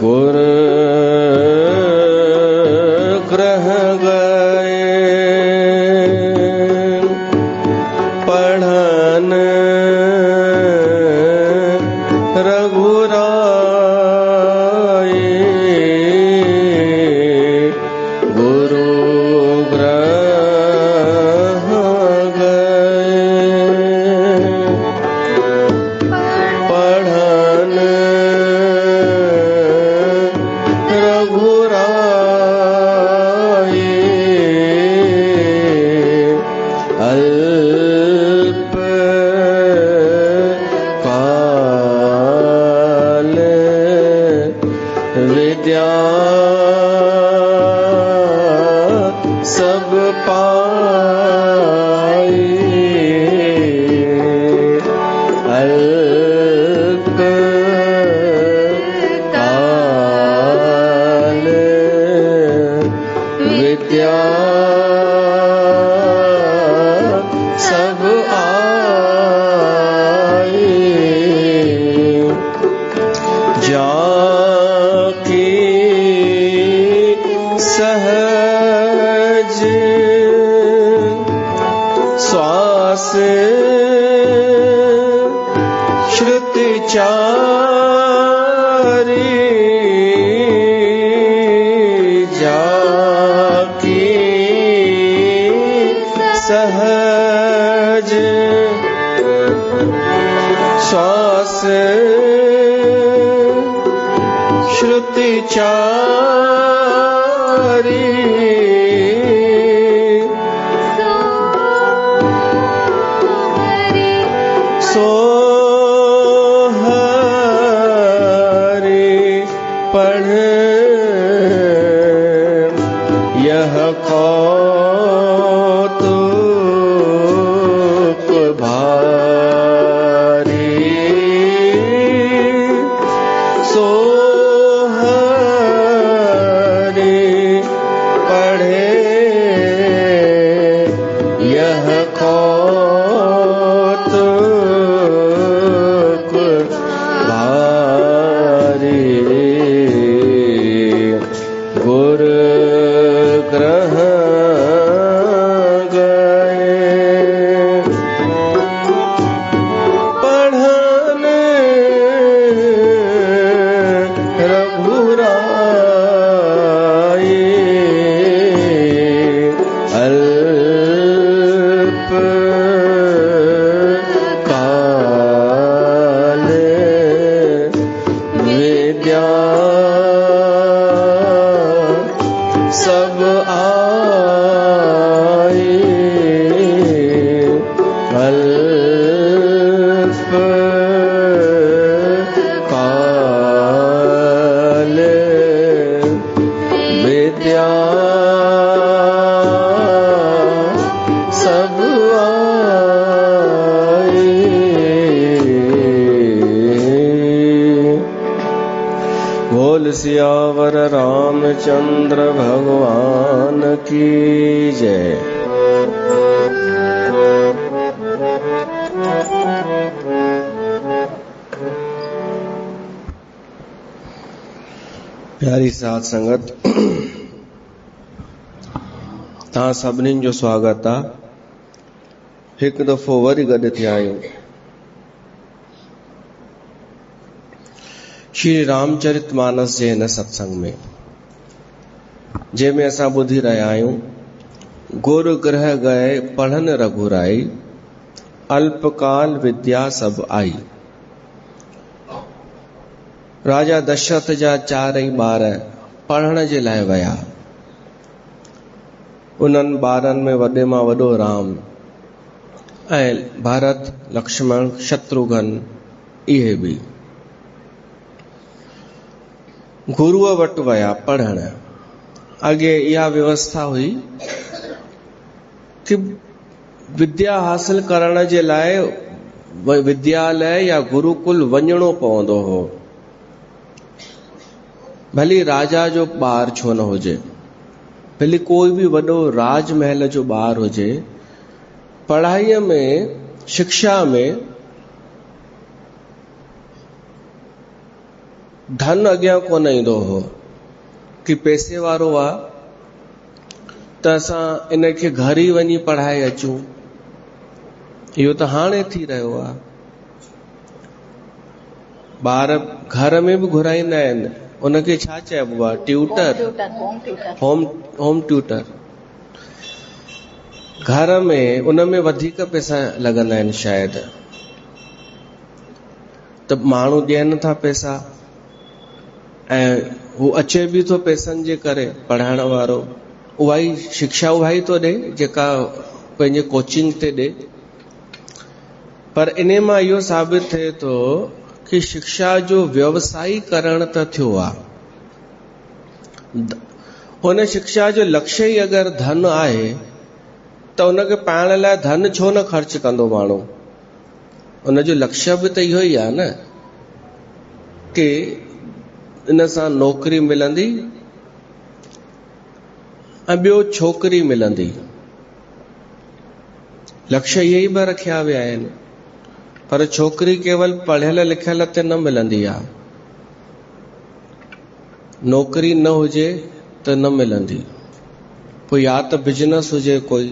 गुर ग्रह गए पढ़न रघुराई। गुरु ग्रह गए पढ़न रघुराई। अल्प काल विद्या सब पाई। अल्प काल विद्या सब आई। जाकी सहज श्वास श्रुति चारी। जाकी सहज श्वास श्रुति चारी। सो हरि पढ़ यह कौतुक भारी। सो हरि पढ़े यह कौतुक भारी। गुर ग्रह गए पढ़न रघुराई। अल्प काल विद्या सब आई। अल्प काल विद्या सब आई। बोल सियावर रामचंद्र भगवान की जय। प्यारी साथ संगत, तव्हां सभिनीनि जो स्वागत आहे। हिकु दफ़ो वरी गॾु थिया आहियूं श्री रामचरितमानस जे हिन सत्संग में, जंहिंमें असां ॿुधी रहिया आहियूं गुर ग्रह गए पढ़न रघुराई। अल्पकाल विद्या सब आई। राजा दशरथ जा चारई ॿार पढ़ण जे लाइ विया। उन्हनि ॿारनि में वॾे मां वॾो राम ऐं भरत लक्ष्मण शत्रुघ्न इहे बि गुरुअ वटि विया पढ़ण। अॻे इहा व्यवस्था हुई कि विद्या हासिल करण जे लाइ विद्यालय या गुरुकुल वञणो पवंदो हो। भली राजा जो ॿार छो न हुजे, भली कोई भी वॾो राजमहल जो ॿार हुजे, पढ़ाईअ में शिक्षा में धन अॻियां कोन ईंदो हो कि पैसे वारो आ त असां इनखे घर ई वञी पढ़ाए अचूं। इहो त हाणे थी रहियो आहे। ॿार घर में बि घुराईंदा आहिनि, उनखे छा चइबो आहे? Tutor, home tutor. घर में उनमें वधीक पैसा लॻंदा आहिनि शायदि, त माण्हू ॾियनि था पैसा, ऐं हू अचे बि थो पैसनि जे करे। पढ़ाइण वारो उहा ई शिक्षा उहा ई थो ॾे जेका पंहिंजे कोचिंग ते ॾे। पर इन मां इहो साबित थिए थो कि शिक्षा जो व्यवसायीकरण त थियो आहे। हुन शिक्षा जो लक्ष्य ई अगरि धन आहे त उनखे पाइण लाइ धन छो न ख़र्च कंदो माण्हू? उनजो लक्ष्य बि त इहो ई आहे न कि इन सां नौकरी मिलंदी ऐं ॿियो छोकिरी मिलंदी। लक्ष्य इहे ई बि रखिया विया आहिनि। पर छोकिरी केवल पढ़ियल लिखियल ते न मिलंदी आहे, नौकरी न हुजे त न मिलंदी। पोइ या त बिजनेस हुजे, कोई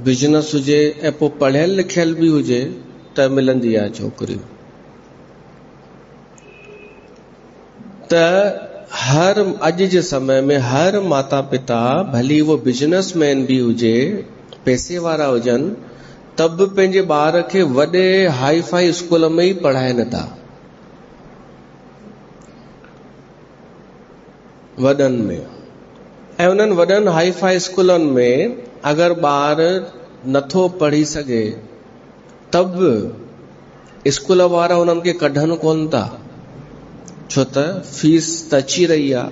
बिजनेस हुजे ऐं पोइ पढ़ियल लिखियल बि हुजे त मिलंदी आहे छोकिरी। त हर अॼु जे समय में हर माता पिता, भली वो बिजनेसमैन भी हुजे, पैसे वारा हुजनि, तब बि पंहिंजे ॿार खे वॾे हाई फाई स्कूल में ई पढ़ाइनि था। वॾनि में, ऐं उन्हनि वॾनि हाई फाई स्कूलनि में अगरि ॿार नथो पढ़ी सघे तब स्कूल वारा उन्हनि खे कढनि कोन था, छो त फीस त अची रही आहे।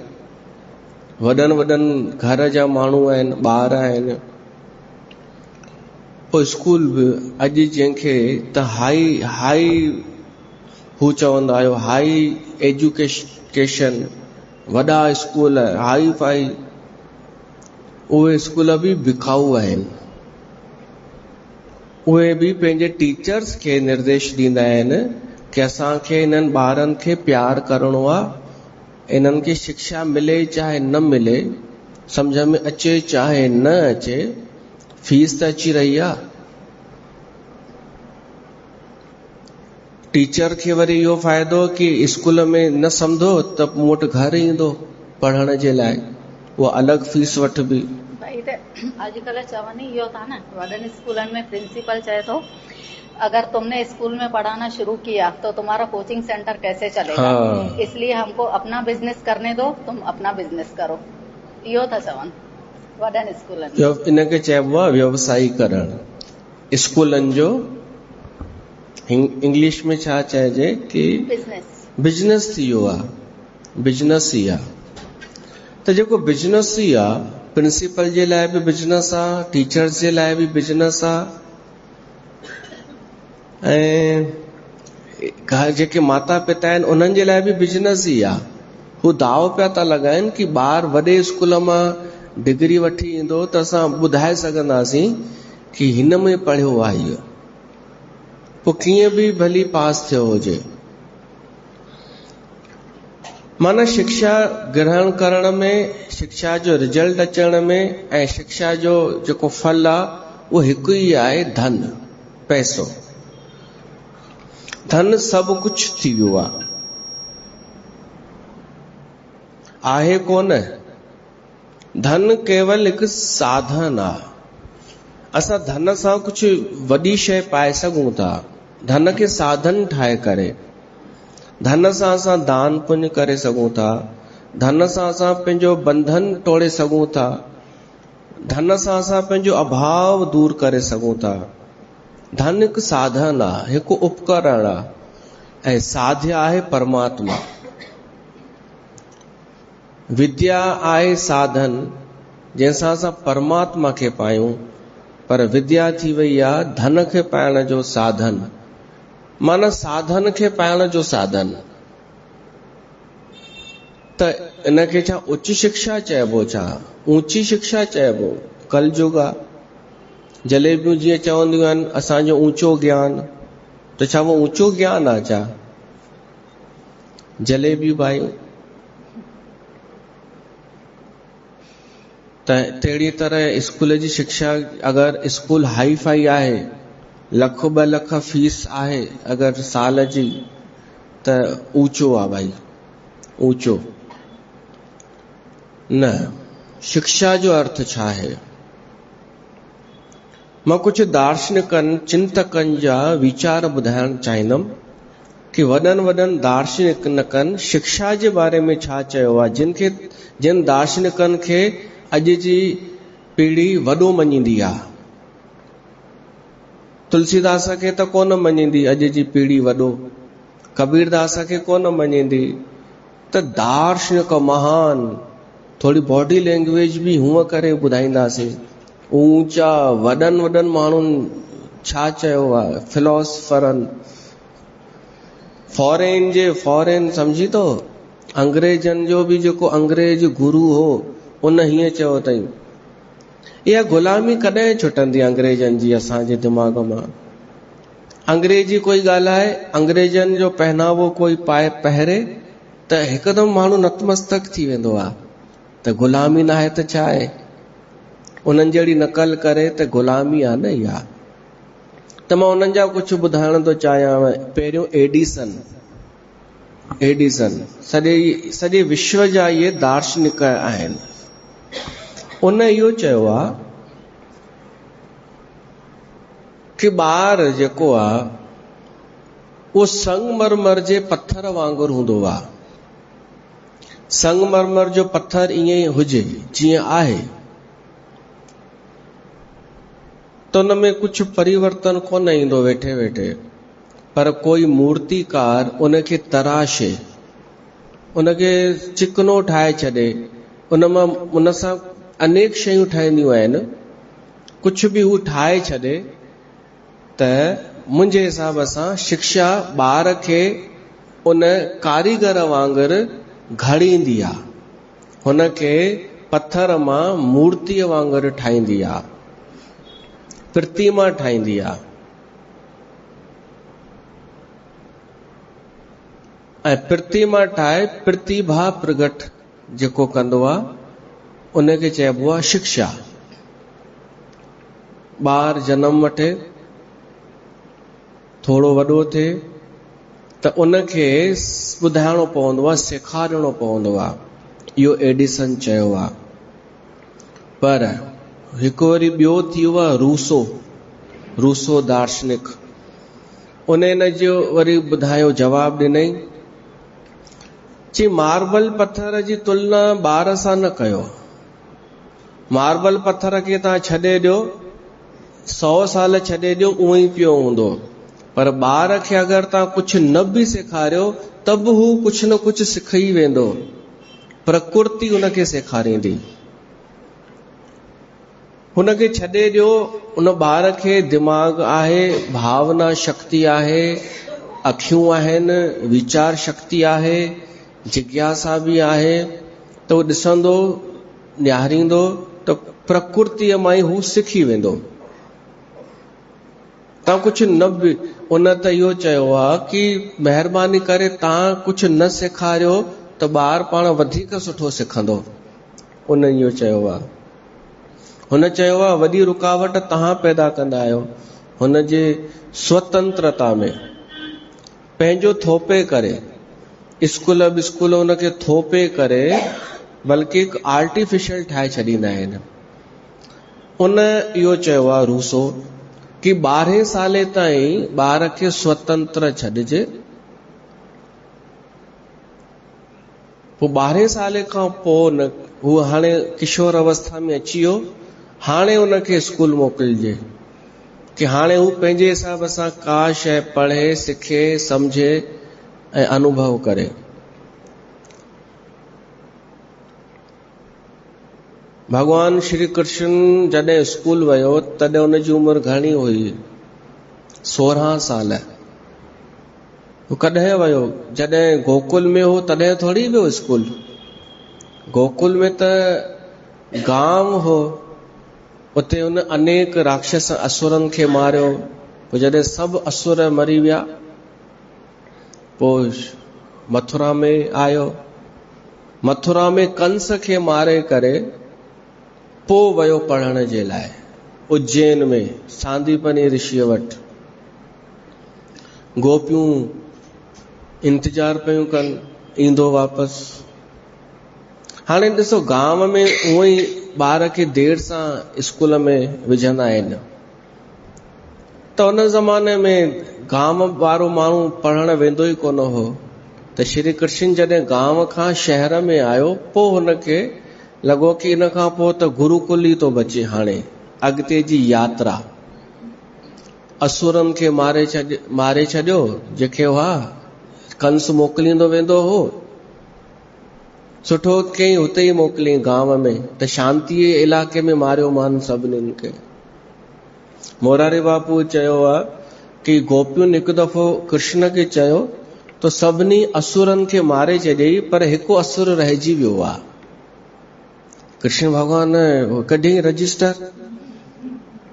वॾनि वॾनि घर जा माण्हू आहिनि, ॿार आहिनि। पोइ स्कूल बि अॼु जंहिंखे त हाई हू चवंदा आहियो, हाई एजुकेशन, वॾा स्कूल हाई फाई, उहे स्कूल बि बिकाऊ आहिनि। उहे बि पंहिंजे टीचर्स खे निर्देश ॾींदा आहिनि कि असांखे इन्हनि ॿारनि खे प्यार करणो आहे, इन्हनि खे शिक्षा मिले चाहे न मिले, सम्झ में अचे चाहे न अचे, फीस त अची रही आहे। टीचर खे वरी इहो फ़ाइदो कि स्कूल में न सम्झो त मूं वटि घर ईंदो पढ़ण जे लाइ, उहा अलॻि फीस वठिबी। भाई त अॼुकल्ह चवनि ई इहो था न, वॾनि स्कूलनि में प्रिंसिपल चए थो अगर तुमने स्कूल में पढ़ाना शुरू किया तो तुम्हारा कोचिंग सेंटर कैसे चलेगा, इसलिए हमको अपना बिजनेस करने दो, तुम अपना बिजनेस करो। इहो था चवनि वॾनि स्कूलनि में। इनखे चइबो आहे व्यवसायीकरण स्कूलनि जो। इंग्लिश में छा चइजे कि बिजनेस थी वियो आहे, बिजनेस ई आहे। त जेको बिजनेस ई आहे, प्रिंसिपल जे लाइ बि बिजनेस आहे, टीचर्स जे लाइ बि बिजनेस आहे, ऐं जेके माता पिता आहिनि उन्हनि जे लाइ बि बिजनेस ई आहे। हू दाव पिया था लॻाइनि कि ॿार वॾे स्कूल मां डिग्री वठी ईंदो त असां ॿुधाए सघंदासीं कि हिन में पढ़ियो आहे। इहो पोइ कीअं बि भली पास थियो हुजे। माना शिक्षा ग्रहण करण में, शिक्षा जो रिजल्ट अचण में ऐं शिक्षा जो जेको फल आहे उहो हिकु ई आहे, धन, पैसो। धन सभु कुझु थी वियो आहे कोन। धन केवल हिकु साधन आहे। असां धन सां कुझु वॾी शइ पाए सघूं था, धन खे साधन ठाहे करे। धन सां असां दान पुण्य करे सघूं था, धन सां असां पंहिंजो बंधन तोड़े सघूं था, धन सां असां पंहिंजो अभाव दूर करे सघूं था। धन हिकु साधन आहे, हिकु उपकरण आहे, ऐं साध्य आहे परमात्मा। विद्या आहे साधन जंहिंसां असां परमात्मा खे पायूं, पर विद्या थी वई आहे धन खे पाइण जो साधन। माना साधन खे पाइण जो साधन। त इनखे छा उच्च शिक्षा चइबो, छा ऊंची शिक्षा चइबो? कलयुग आहे। जलेबियूं जीअं चवंदियूं आहिनि असांजो ऊंचो ज्ञान, तो छा वो ऊंचो ज्ञान आहे छा? जलेबी भाई त तहिड़ी तरह स्कूल जी शिक्षा, अगरि स्कूल हाई फाई आहे, लख 2 लख फीस आहे अगरि साल जी, त ऊंचो आहे भाई, ऊंचो न। शिक्षा जो अर्थ छा आहे? मां कुछ दार्शनिकनि चिंतकनि जा वीचार ॿुधाइण चाहींदुमि कि वॾनि दार्शनिकनि शिक्षा जे बारे में छा चयो आहे, जिन दार्शनिकनि खे अॼु जी पीढ़ी वॾो मञींदी आहे। तुलसीदास खे त कोन मञींदी अॼु जी पीढ़ी वॾो, कबीरदास खे कोन मञींदी, त दार्शनिक महान, थोड़ी बॉडी लैंग्वेज भी हुआ करे ॿुधाईंदासीं। ऊंचा वॾनि माण्हुनि छा चयो आहे, फिलोसफरनि, फॉरेन समझी तो, अंग्रेजनि जो भी जेको अंग्रेज गुरु हो उन हीअं चयो अथई। इहा गुलामी कॾहिं छुटंदी अंग्रेजनि जी असांजे दिमाग़ मां? अंग्रेजी कोई ॻाल्हाए, अंग्रेजनि जो पहनावो कोई पाए पहिरे त हिकदमि माण्हू नतमस्तक थी वेंदो आहे। त गुलामी न आहे त छा आहे? उन्हनि जहिड़ी नकल करे त गुलामी आहे न इहा। त मां उन्हनि जा कुझु ॿुधाइण थो चाहियां। पहिरियों एडिसन सॼे विश्व जा इहे दार्शनिक आहिनि। उन इहो चयो आहे कि ॿार जेको आहे उहो संगमरमर जे पत्थर वांगुरु हूंदो आहे। संगमरमर जो पत्थर ईअं ई हुजे जीअं आहे तो उन में कुछ परिवर्तन कोन ईंदो वेठे वेठे, पर कोई मूर्तिकार उनखे तराशे, उनखे चिकनो ठाहे छॾे, उन सां अनेक शयूं ठहंदियूं आहिनि, कुछ भी हू ठाहे छॾे, त मुंहिंजे हिसाब सां शिक्षा ॿार खे उन कारीगर वांगुरु घड़ींदी आहे, हुनखे पत्थर मां मूर्तिअ वांगुरु ठाहींदी आहे, प्रतिमा ठाहींदी आहे। ऐं प्रतिमा ठाहे प्रतिभा प्रगट जेको कंदो आहे उनखे चइबो आहे शिक्षा। ॿार जनम वठे, थोड़ो वॾो थिए त उनखे ॿुधाइणो पवंदो आहे, सेखारिणो पवंदो आहे। इहो एडिसन चयो आहे। पर हिकु वरी ॿियो थी वियो आहे रूसो दार्शनिक। उन जो वरी ॿुधायो, जवाब ॾिनई चई मार्बल पत्थर जी तुलना ॿार सां न कयो। मार्बल पत्थर खे तव्हां छॾे ॾियो, 100 साल छॾे ॾियो, उहो ई पियो हूंदो। पर ॿार खे अगरि तव्हां कुझु न बि सेखारियो त बि हू कुझु न कुझु सिखी वेंदो। प्रकृति हुनखे सेखारींदी। हुनखे छॾे ॾियो, उन ॿार खे दिमाग़ आहे, भावना शक्ति आहे, अखियूं आहिनि, वीचार शक्ति आहे, जिज्ञासा भी आहे, त उहो ॾिसंदो, निहारींदो त प्रकृतिअ मां ई हू सिखी वेंदो। तव्हां कुझु न बि, उन त इहो चयो आहे कि महिरबानी करे तव्हां कुझु न सेखारियो त ॿार पाण वधीक सुठो सिखंदो। उन इहो चयो आहे। हुन चयो आहे वॾी रुकावट तव्हां पैदा कंदा आहियो हुन जे स्वतंत्रता में। पंहिंजो थोपे करे, स्कूल हुनखे थोपे करे बल्कि हिकु आर्टिफिशियल ठाहे छॾींदा आहिनि। उन इहो चयो आहे रूसो कि 12 साले ताईं ॿार खे स्वतंत्र छॾिजे, पोइ 12 साले खां पोइ न, हू हाणे किशोर अवस्था में अची वियो, हाणे हुनखे स्कूल मोकिलिजे कि हाणे हू पंहिंजे हिसाब सां का शइ पढ़े, सिखे, समझे ऐं अनुभव करे। भगवान श्री कृष्ण जॾहिं स्कूल वियो तॾहिं हुनजी उमिरि घणी हुई? 16 साल। हू कॾहिं वियो? जॾहिं गोकुल में हो तॾहिं थोड़ी वियो स्कूल। गोकुल में त गांव हो, उते हुन अनेक राक्षस असुरनि खे मारियो, पोइ जॾहिं सभु असुर मरी विया, पोइ मथुरा में आयो। मथुरा में कंस खे मारे करे पोइ वियो पढ़ण जे लाइ उज्जैन में सांदीपनी ऋषिअ वटि। गोपियूं इंतजार पियूं कनि, ईंदो वापसि। हाणे ॾिसो, गांव में उहो ई ॿार खे देर सां स्कूल में विझंदा आहिनि, त उन ज़माने में गांव वारो माण्हू पढ़ण वेंदो ई कोन हो। त श्री कृष्ण जॾहिं गांव खां शहर में आयो, पोइ हुनखे लॻो कि इन खां पोइ त गुरुकुल ई थो बचे। हाणे अॻिते जी यात्रा, असुरनि खे मारे छॾियो, जेके हुआ कंस मोकिलींदो वेंदो हो। सुठो कई हुते ई मोकिलियईं गांव में, त शांतीअ इलाइक़े में मारियो मान सभिनीनि खे। मोरारी बापू चयो आहे कि गोपियुनि हिकु दफ़ो कृष्ण खे चयो तो सभिनी असुरनि खे मारे छॾियई, पर हिकु असुर रहिजी वियो आहे। कृष्ण भॻवान कढी रजिस्टर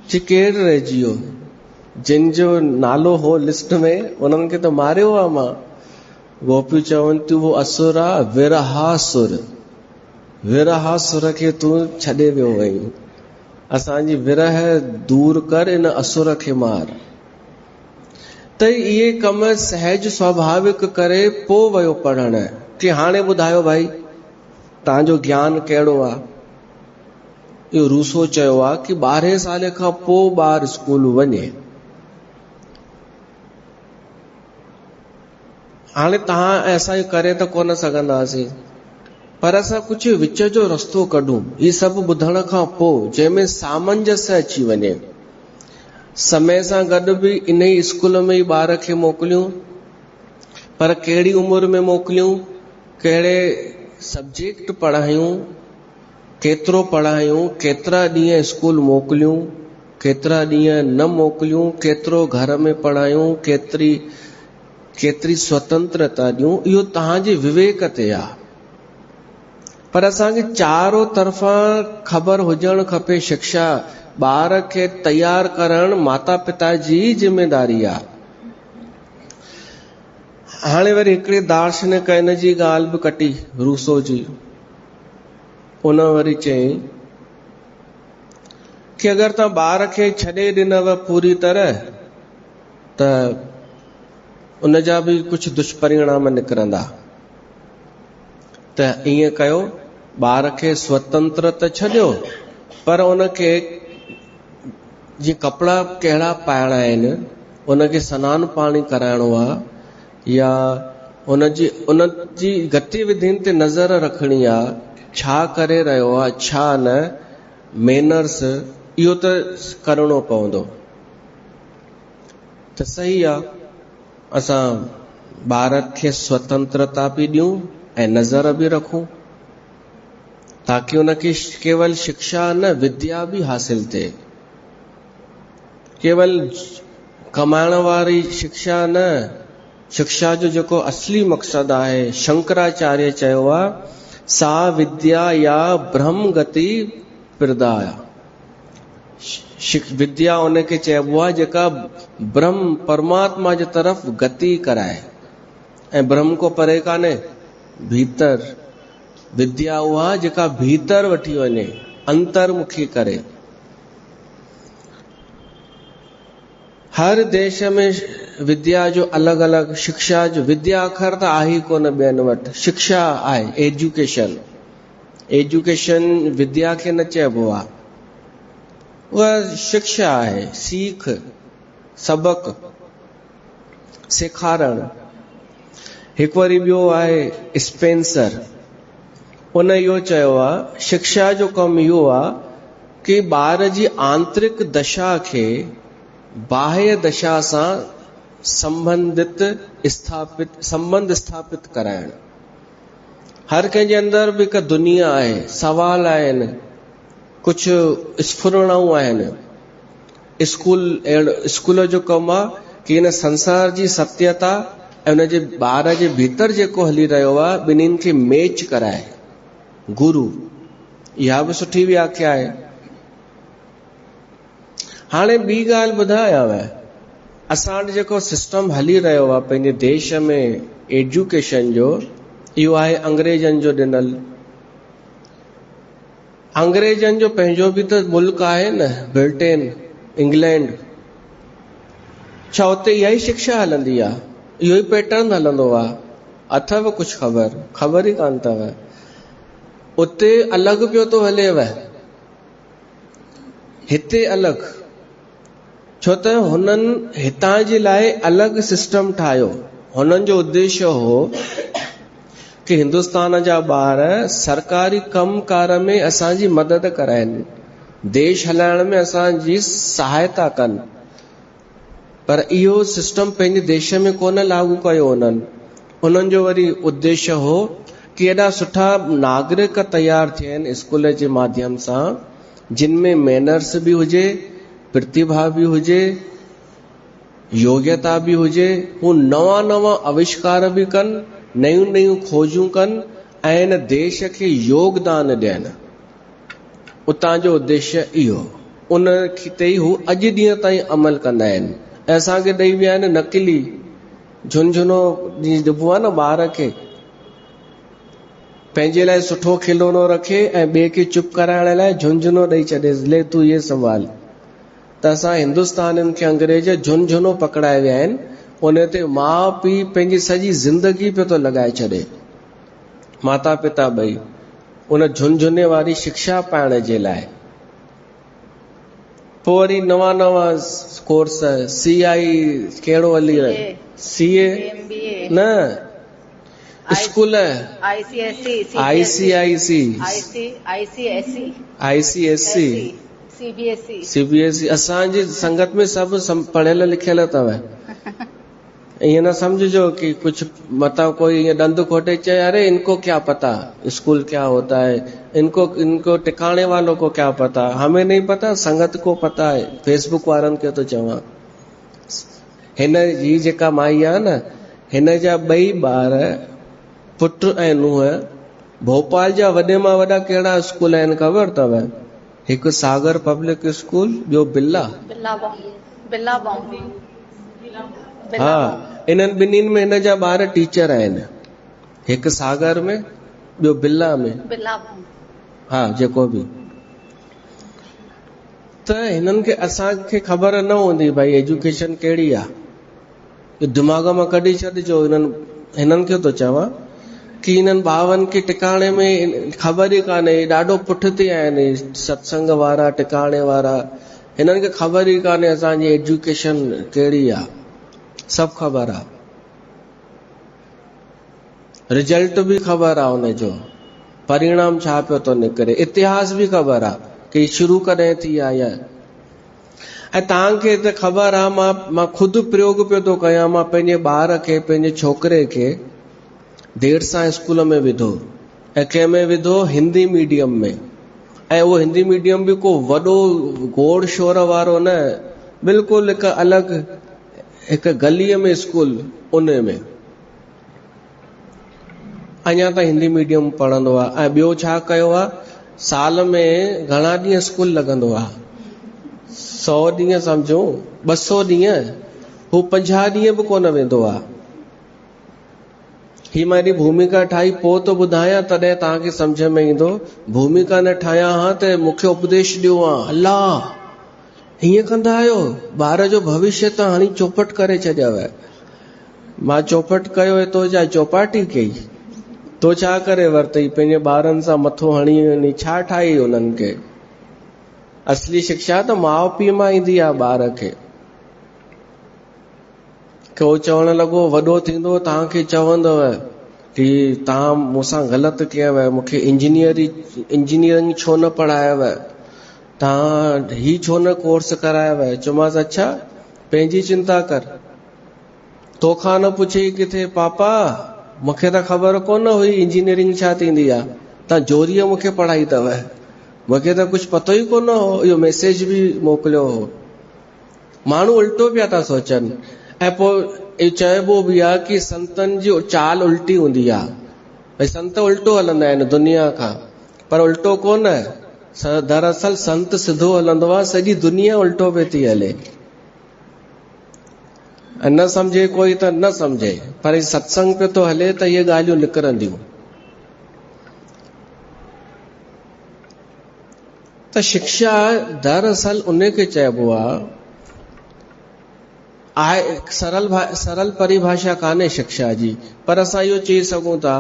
जी, केरु रहिजी वियो? जिन जो नालो हो लिस्ट में, उन्हनि खे त मारियो आहे मां। गोपियूं चवनि थियूं वो असुर आहे विरहासुर। विरहासुर खे तूं छॾे वियो वहीं, असांजी विरह दूर कर, इन असुर खे मार। त इहे कम सहज स्वाभाविक करे पोइ वियो पढ़ण कि हाणे ॿुधायो भाई तव्हांजो ज्ञान कहिड़ो आहे। इहो रूसो चयो आहे कि 12 साल खां पोइ ॿार स्कूल वञे। हाणे तव्हां ऐं असां करे त कोन सघंदासीं, पर असां कुझु विच जो रस्तो कढूं। ही सभु ॿुधण खां पोइ जंहिंमें सामंजस्य अची वञे, समय सां गॾु बि इन ई स्कूल में ई ॿार खे मोकिलियूं, पर कहिड़ी उमिरि में मोकिलियूं, कहिड़े सब्जेक्ट पढ़ायूं, केतिरो पढ़ायूं, केतिरा ॾींहं स्कूल मोकिलियूं, केतिरा ॾींहं न मोकिलियूं, केतिरो घर में पढ़ायूं, केतिरी स्वतंत्रता ॾियूं, इहो तव्हांजे विवेक ते आहे। पर असांखे चारो तरफ़ा ख़बर हुजणु खपे। शिक्षा ॿार खे तैयार करण माता पिता जी जिम्मेदारी आहे। हाणे वरी हिकिड़े दार्शनिक इन जी ॻाल्हि बि कटी, रूसो जी। उन वरी चयईं कि अगरि तव्हां ॿार खे छॾे ॾिनव पूरी तरह, त उन जा बि कुझु दुष्परिणाम निकिरंदा। त ईअं कयो, ॿार खे स्वतंत्र त छॾियो, पर उनखे जीअं कपिड़ा कहिड़ा पाइणा आहिनि, उनखे सनानु पाणी कराइणो आहे, या उनजी गतिविधियुनि ते नज़र रखणी आहे, छा करे रहियो आहे छा न, मैनर्स, इहो त करणो पवंदो। त सही आहे, असां ॿार खे स्वतंत्रता बि ॾियूं ऐं नज़र बि रखूं, ताकि उनखे केवल शिक्षा न, विद्या बि हासिल थिए। केवल कमाइण वारी शिक्षा न, शिक्षा जो जेको असली मक़सदु आहे, शंकराचार्य चयो आहे, सा विद्या या ब्रह्म गति प्रदाय। विद्या उनखे चइबो आहे जेका ब्रह्म परमात्मा जे तरफ़ गति कराए, ऐं ब्रह्म को परे कान्हे, भीतर। विद्या उहा जेका भीतर वठी वञे, अंतर्मुखी करे। हर देश में विद्या जो अलग अलग, शिक्षा जो, विद्या अखर त आहे ई कोन ॿियनि वटि, शिक्षा आहे, एजुकेशन। एजुकेशन विद्या खे न चइबो आहे, उहा शिक्षा आहे, सीख, सबक, सेखारणु। हिकु वरी ॿियो आहे स्पेंसर, उन इहो चयो आहे, शिक्षा जो कमु इहो आहे कि ॿार जी आंतरिक दशा खे बाह्य दशा सां संबंध स्थापित कराइण। हर कंहिंजे अंदर बि हिकु दुनिया आहे, सवाल आहिनि, कुझु स्फुरणाऊं आहिनि। स्कूल जो कमु आहे कि हिन संसार जी सत्यता ऐं हुनजे ॿार जे भीतर जेको हली रहियो आहे, ॿिन्हिनि खे मैच कराए। गुरु, इहा बि सुठी व्याख्या आहे। हाणे ॿी ॻाल्हि ॿुधायांव असां वटि जेको सिस्टम हली रहियो आहे पंहिंजे देश में एजुकेशन जो, इहो आहे अंग्रेजनि जो ॾिनल। अंग्रेजनि जो पंहिंजो बि त मुल्क आहे न, ब्रिटेन, इंग्लैंड। छा उते इहा ई शिक्षा हलंदी आहे, इहो ई पैटर्न हलंदो आहे? अथव कुछ ख़बर ई कान अथव। उते अलॻि पियो थो हलेव, हिते अलॻि। छो त हुननि हितां जे लाइ अलॻि सिस्टम ठाहियो। हुननि जो उद्देश्य हो कि हिंदुस्तान जा ॿार सरकारी कमकार में असांजी मदद कराइनि, देश हलाइण में असांजी सहायता कनि। पर इहो सिस्टम पंहिंजे देश में कोन लागू कयो हुननि। उन्हनि जो वरी उद्देश्य हो कि एॾा सुठा नागरिक तैयार थियनि स्कूल जे माध्यम सां, जिन में मैनर्स बि हुजे, प्रतिभा भी हुजे, योग्यता भी हुजे, हू नवा नवा आविष्कार भी कनि, नयूं नयूं खोजूं कनि ऐं इन देश खे योगदान ॾियनि। उतां जो उद्देश्य इहो। उन ते ई हू अॼु ॾींहं ताईं अमल कंदा आहिनि। ऐं असांखे ॾेई विया आहिनि नकली झुंझुनो ॾिबो आहे न ॿार खे, पंहिंजे लाइ सुठो खिलौनो रखे ऐं ॿिए खे चुप कराइण लाइ झुंझुनो ॾेई छॾेसि, ले तूं ये संभाल। त असां हिंदुस्तानियुनि खे अंग्रेज झुंझुनो पकड़ाए विया आहिनि। उन ते माउ पीउ पंहिंजी सॼी ज़िंदगी पियो थो लॻाए छॾे, माता पिता ॿई, उन झुंझुने वारी शिक्षा पाइण जे लाइ। पोइ वरी नवा नवा कोर्स, CI कहिड़ो हली रहियो, CA न, स्कूल ICSE, CBSE। असांजी संगत में सभु पढ़ियल लिखियल अथव। ईअं न समझो कि कुछ मतलब कोई ईअं दंद खोटे चए अरे इनको क्या पता स्कूल क्या होता है, इनको टिकाणे वालों को क्या पता। हमें नहीं पता, संगत को पता है। फेसबुक वारनि खे तो चवां, हिन जी जेका माई आहे न, हिन जा ॿई ॿार पुट ऐं नुंहुं भोपाल जा वॾे मां वॾा कहिड़ा स्कूल आहिनि ख़बर अथव? हिकु सागर पब्लिक स्कूल, ॿियो बिल्ला। हा, इन्हनि ॿिन्हिनि में हिन जा ॿार टीचर आहिनि, हिकु सागर में, ॿियो बिल्ला में। हा, जेको बि। त हिननि खे असांखे ख़बर न हूंदी भाई एजुकेशन कहिड़ी आहे, दिमाग़ मां कढी छॾिजो। हिननि खे तो चवां कि हिननि ॿारनि खे टिकाणे में ख़बर ई कान्हे, ॾाढो पुठिते आहिनि सत्संग वारा, टिकाणे वारा। हिननि खे ख़बर ई कान्हे असांजी एजुकेशन कहिड़ी आहे। सभु ख़बर आहे, रिजल्ट भी ख़बर आहे, हुनजो परिणाम छा पियो थो निकिरे, इतिहास भी ख़बर आहे कि शुरू कॾहिं थी आहे। ऐं तव्हांखे त ख़बर आहे, मां खुदि प्रयोग पियो थो कयां। मां पंहिंजे ॿार खे, पंहिंजे छोकिरे खे देरि सां स्कूल में विधो, ऐं कंहिं में विधो, हिंदी मीडियम में। ऐं उहो हिंदी मीडियम बि को वॾो गोड़ शोर वारो न, बिल्कुलु हिकु अलॻि, हिकु गलीअ में स्कूल, उन में अञा त हिंदी मीडियम पढ़ंदो आहे। ऐं ॿियो छा कयो आहे, साल में घणा ॾींहं स्कूल लॻंदो आहे? 100 ॾींहं सम्झो, 200 ॾींहं, हू 50 ॾींहं बि कोन वेंदो आहे। ही मां हेॾी भूमिका ठाही, पोइ तो ॿुधायां, तॾहिं तव्हांखे सम्झ में ईंदो। भूमिका न ठाहियां हा त मूंखे उपदेश ॾियो आहे, अल्लाह हीअं कंदा आहियो, ॿार जो भविष्य त हाणे चौपट करे छॾियव। मां चौपट कयो, तो छा चौपाटी कई? तो छा करे वरितई? पंहिंजे ॿारनि सां मथो हणी छा ठाही उन्हनि खे? असली शिक्षा त माउ पीउ मां ईंदी आहे ॿार खे। को चवण लॻो, वॾो थींदो तव्हांखे चवंदव कि तव्हां मूंसां ग़लति कयव, मूंखे इंजीनियरिंग छो न पढ़ायव, तव्हां ही छो न कोर्स करायव। चयोमांसि अच्छा, पंहिंजी चिंता कर, तोखां न पुछे किथे पापा, मूंखे त ख़बर कोन हुई इंजीनियरिंग छा थींदी आहे, तव्हां जोरीअ मूंखे पढ़ाई अथव, मूंखे त कुझु पतो ई कोन हो। इहो मैसेज बि मोकिलियो हो। माण्हू उल्टो पिया था सोचनि। ऐं पोइ चइबो बि आहे कि संतनि जी चाल उल्टी हूंदी आहे, भई संत उल्टो हलंदा आहिनि दुनिया खां, पर उल्टो कोन। दरअसल संत सिधो हलंदो आहे, सॼी दुनिया उल्टो पे थी हले। न समझे कोई त न समझे, पर सत्संग पे तो हले त ये ॻाल्हियूं निकिरंदियूं। त शिक्षा दरअसल उन खे चइबो आहे सरल परिभाषा कान्हे शिक्षा जी, पर असां इहो चई सघूं था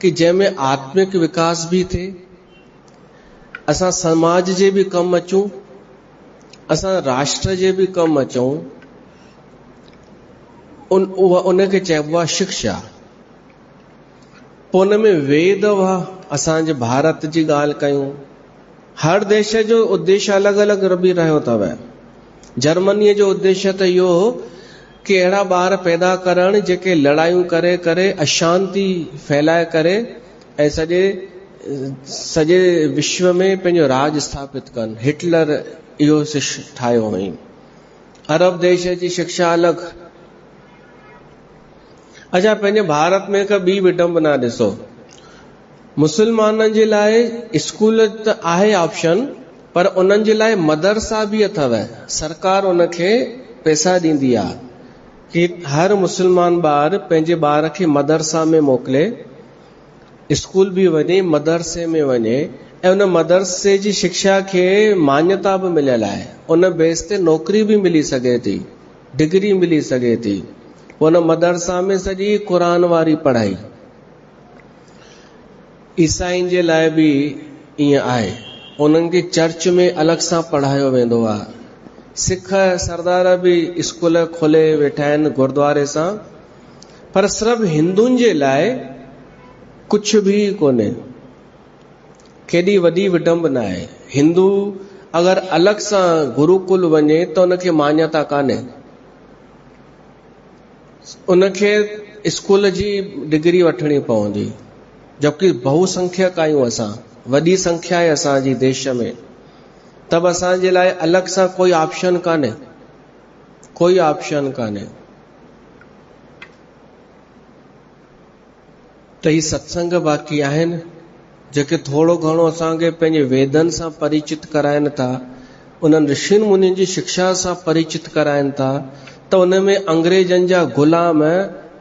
कि जंहिंमें आत्मिक विकास भी थिए, असां समाज जे भी कम अचूं, असां राष्ट्र जे भी कम अचूं, उनखे चइबो आहे शिक्षा। पोइ उन में वेद हुआ, असांजे भारत जी ॻाल्हि कयूं, हर देश जो उद्देश्य अलॻि अलॻि रही रहियो अथव। जर्मनीअ जो उद्देश्य त इहो हो कि अहिड़ा ॿार पैदा करण जेके लड़ायूं करे करे अशांति फैलाए करे ऐं सॼे विश्व में पंहिंजो राज स्थापित कनि। हिटलर इहो ठाहियो हुई। अरब देश जी शिक्षा अलॻि। अच्छा, पंहिंजे भारत में हिकु ॿी विडंबना ॾिसो, मुसलमाननि जे लाइ स्कूल त आहे ऑप्शन, पर उन्हनि जे लाइ मदरसा भी अथव। सरकार उनखे पैसा ॾींदी आहे कि हर मुसलमान ॿार पंहिंजे ॿार खे मदरसा में मोकिले, स्कूल भी वञे, मदरसे में वञे, ऐं उन मदरसे जी शिक्षा खे मान्यता भी मिलियल आहे। उन बेस ते नौकरी भी मिली सघे थी, डिग्री मिली सघे थी। उन मदरसा में सॼी क़ुरान वारी पढ़ाई। ईसाइनि जे लाइ भी ईअं आहे, उन्हनि खे चर्च में अलॻि सां पढ़ायो वेंदो आहे। सिख सरदार भी स्कूल खोले वेठा आहिनि गुरुद्वारे सां, पर सिर्फ़ु हिंदुनि जे लाइ कुछ भी कोन्हे। केॾी वॾी विडंबना आहे। हिंदू अगरि अलॻि सां गुरुकुल वञे त उनखे मान्यता कान्हे, उनखे स्कूल जी डिग्री वठणी पवंदी। जबकि बहुसंख्यक आहियूं असां, वॾी संख्या आहे असांजी देश में, तब असांजे लाइ अलॻि सां कोई ऑप्शन कान्हे, कोई ऑप्शन कान्हे। त ही सत्संग बाक़ी आहिनि जेके थोड़ो घणो असांखे पंहिंजे वेदनि सां परिचित कराइनि था, उन्हनि ऋषियुनि मुनियुनि जी शिक्षा सां परिचित कराइनि था। त उन में अंग्रेजनि जा गुलाम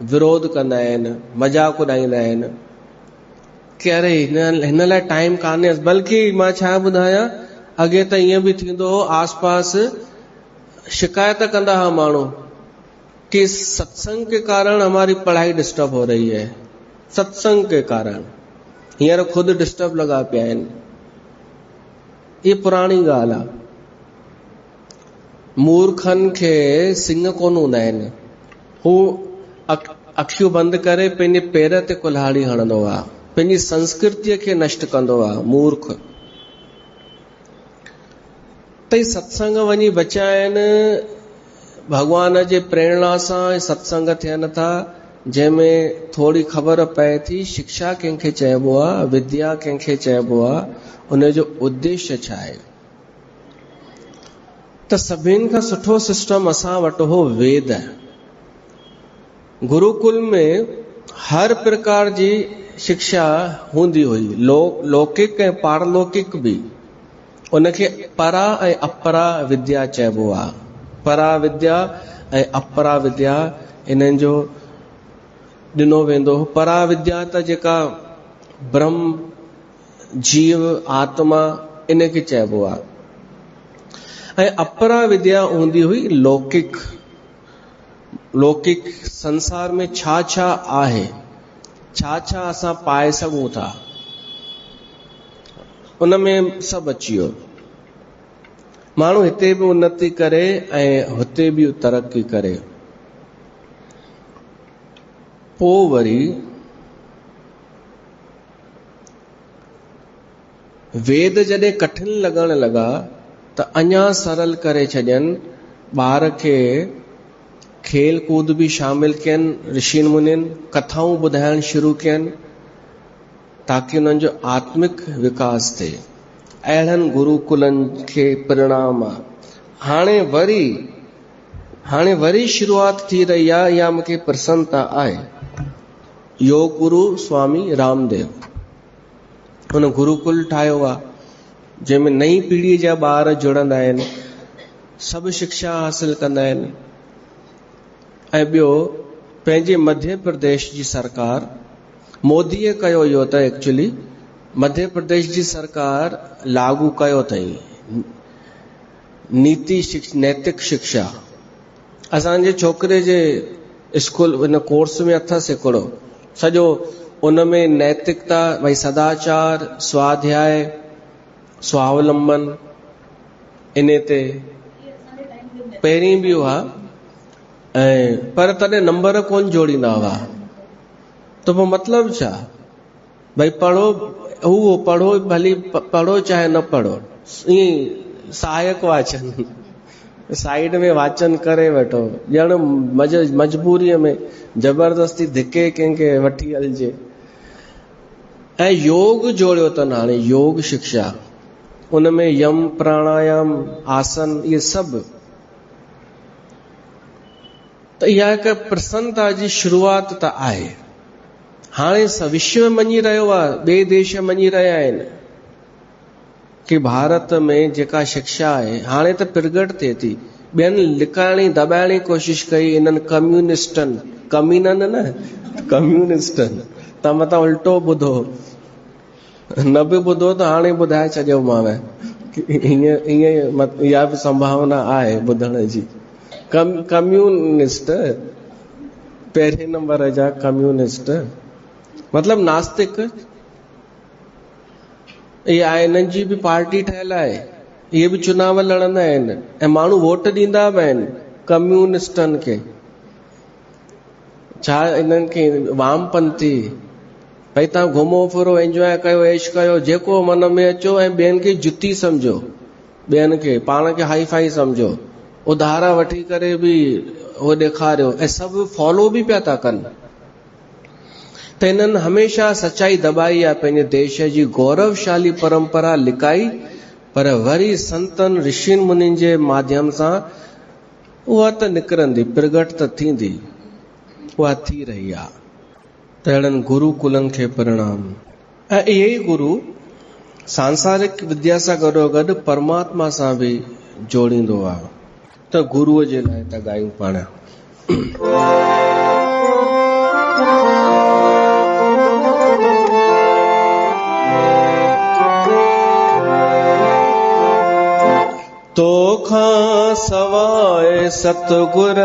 विरोध कंदा आहिनि, मजाक उॾाईंदा आहिनि कि अरे हिन लाइ टाइम कान्हे। बल्कि मां छा ॿुधायां, अॻे त ईअं भी थींदो हो, आस पास शिकायत कंदा हुआ माण्हू कि सत्संग के कारण हमारी पढ़ाई डिस्टर्ब हो रही है, सत्संग के कारण। हींअर खुद डिस्टर्ब लॻा पिया आहिनि। ये पुराणी ॻाल्हि आहे। मूर्खनि खे सिंग कोन हूंदा आहिनि, हू अखियूं बंदि करे पंहिंजे पेर ते कुल्हाड़ी हणंदो आहे, पंहिंजी संस्कृतीअ खे नष्ट कंदो आहे मूर्ख। त ही सत्संग वञी बचा आहिनि भगवान जे प्रेरणा सां। सत्संग थियनि था जंहिंमें थोड़ी ख़बर पए थी शिक्षा कंहिंखे चइबो आहे, विद्या कंहिंखे चइबो आहे, उनजो उद्देश्य छा आहे। त सभिनि खां सुठो सिस्टम असां वटि हो वेद। गुरुकुल में हर प्रकार जी शिक्षा हूंदी हुई, लौकिक ऐं पारलौकिक भी। उनखे परा ऐं अपरा विद्या चइबो आहे। परा विद्या ऐं अपरा विद्या इन्हनि जो ॾिनो वेंदो। परा विद्या त जेका ब्रह्म, जीव, आत्मा, इनखे चइबो आहे। ऐं अपरा विद्या हूंदी हुई लौकिक। लौकिक संसार में छा छा आहे, छा छा असां पाए सघूं था, उन में सभु अची वियो। माण्हू हिते बि उन्नति करे ऐं हुते बि तरक़ी करे। पोइ वरी वेद जॾहिं कठिन लॻण लॻा त अञा सरल करे छॾियनि। ॿार खे खेल कूद भी शामिल कयनि ऋषियुनि मुनियुनि, कथाऊं ॿुधाइण शुरू कयनि ताकि उन्हनि जो आत्मिक विकास थिए। अहिड़नि गुरुकुलनि खे परिणाम आहे। हाणे वरी शुरूआत थी रही आहे, या मूंखे प्रसन्नता आहे। योग गुरु स्वामी रामदेव हुन गुरुकुल ठाहियो आहे जंहिंमें नई पीढ़ीअ जा ॿार जुड़ंदा आहिनि, सभु शिक्षा हासिल कंदा आहिनि। ऐं ॿियो पंहिंजे मध्य प्रदेश जी सरकार, मोदीअ कयो इहो त एक्चुअली मध्य प्रदेश जी सरकार लागू कयो अथई नीति नैतिक शिक्षा। असांजे छोकिरे जे स्कूल इन कोर्स में अथसि हिकिड़ो सॼो, उन में नैतिकता भई सदाचार, स्वाध्याय, स्वावलंबन इन ते पहिरीं बि हुआ ऐं पर तॾहिं नंबर कोन जोड़ींदा हुआ। त पोइ मतिलबु छा? भई पढ़ो, हू पढ़ो, भली पढ़ो चाहे न पढ़ो, ईअं सहायक वाचन साइड में वाचन करे वठो, ॼण मजबूरीअ में जबरदस्ती धिके कंहिंखे वठी हलजे। ऐं योग जोड़ियो अथनि हाणे, योग शिक्षा, उन में यम प्राणायाम आसन इहे सभु। त इहा हिकु प्रसन्नता जी शुरूआत त आहे। हाणे विश्व मञी रहियो आहे, ॿिए देश मञी रहिया आहिनि कि भारत में जेका शिक्षा आहे हाणे त प्रगट थिए थी। ॿियनि लिकाइणी दॿाइण जी कोशिश कई इन्हनि कम्यूनिस्टनि, कमीननि न, कम्यूनिस्टनि। तव्हां मथां उल्टो ॿुधो, न बि ॿुधो त हाणे ॿुधाए छॾियोमांव ईअं इहा बि संभावना आहे ॿुधण जी। कम्यूनिस्ट पहिरें नंबर जा कम्यूनिस्ट मतलब नास्तिक। इहा इन्हनि जी बि पार्टी ठहियल आहे, इहे बि चुनाव लड़ंदा आहिनि ऐं माण्हू वोट ॾींदा बि आहिनि कम्यूनिस्टनि खे। छा इन्हनि खे वामपंथी, भई तव्हां घुमो फिरो, एंजॉय कयो, ऐश कयो, जेको मन में अचो, ऐं ॿियनि खे जुती सम्झो, ॿियनि खे पाण खे हाई फाई सम्झो, उधारा वठी करे बि उहो ॾेखारियो ऐं सभु फॉलो बि पिया था कनि। त इन्हनि हमेशह सच्चाई दॿाई आहे, पंहिंजे देश जी गौरवशाली परंपरा लिकाई, पर वरी संतन ऋषियुनि मुनिनि जे माध्यम सां उहा त निकिरंदी, प्रगट त थींदी, उहा थी रही आहे। त अहिड़नि गुरुकुलनि खे प्रणाम। ऐं इहे ई गुरु सांसारिक विद्या सां गॾोगॾु परमात्मा सां बि जोड़ींदो आहे। त गुरुअ जे लाइ था ॻायूं पाण। तोखां सवाइ सतगुर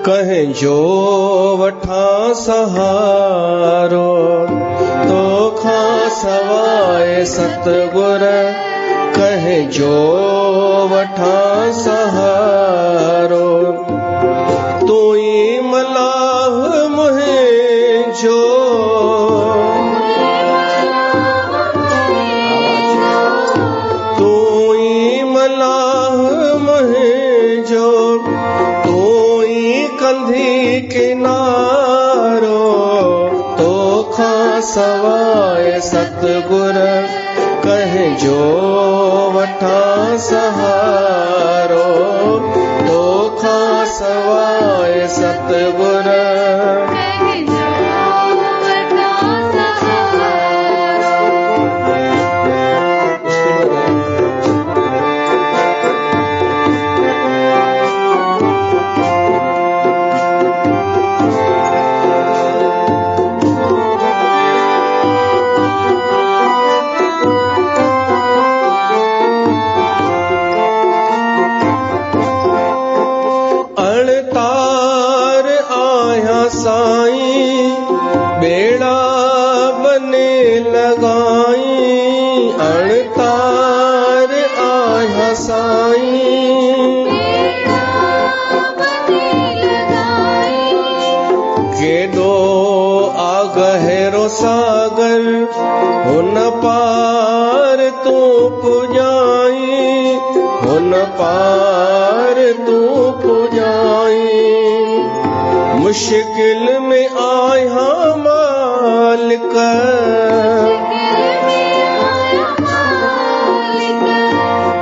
कंहिंजो वठां सहारो, तोखां सवाइ सतगुर कंहिंजो वठां सहारो। तू ई मलाह मुंहिंजो, तू ई मलाह मुंहिंजो, तू ई कंधी किनारो। तोखां सवाइ सतगुर कंहिंजो वठां सहारो, तोखां सवाइ सतगुर सागर हुन पार तू पुॼाई, हुन पार तू पुॼाई। मुश्किल में आया मालिक,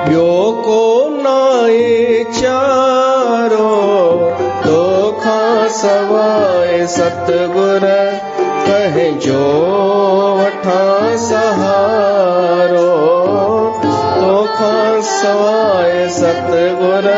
ॿियो को नाए चारो। तोखां सवाइ सतगुर कंहिंजो वठां सहारो, तोखां सवाइ सतगुर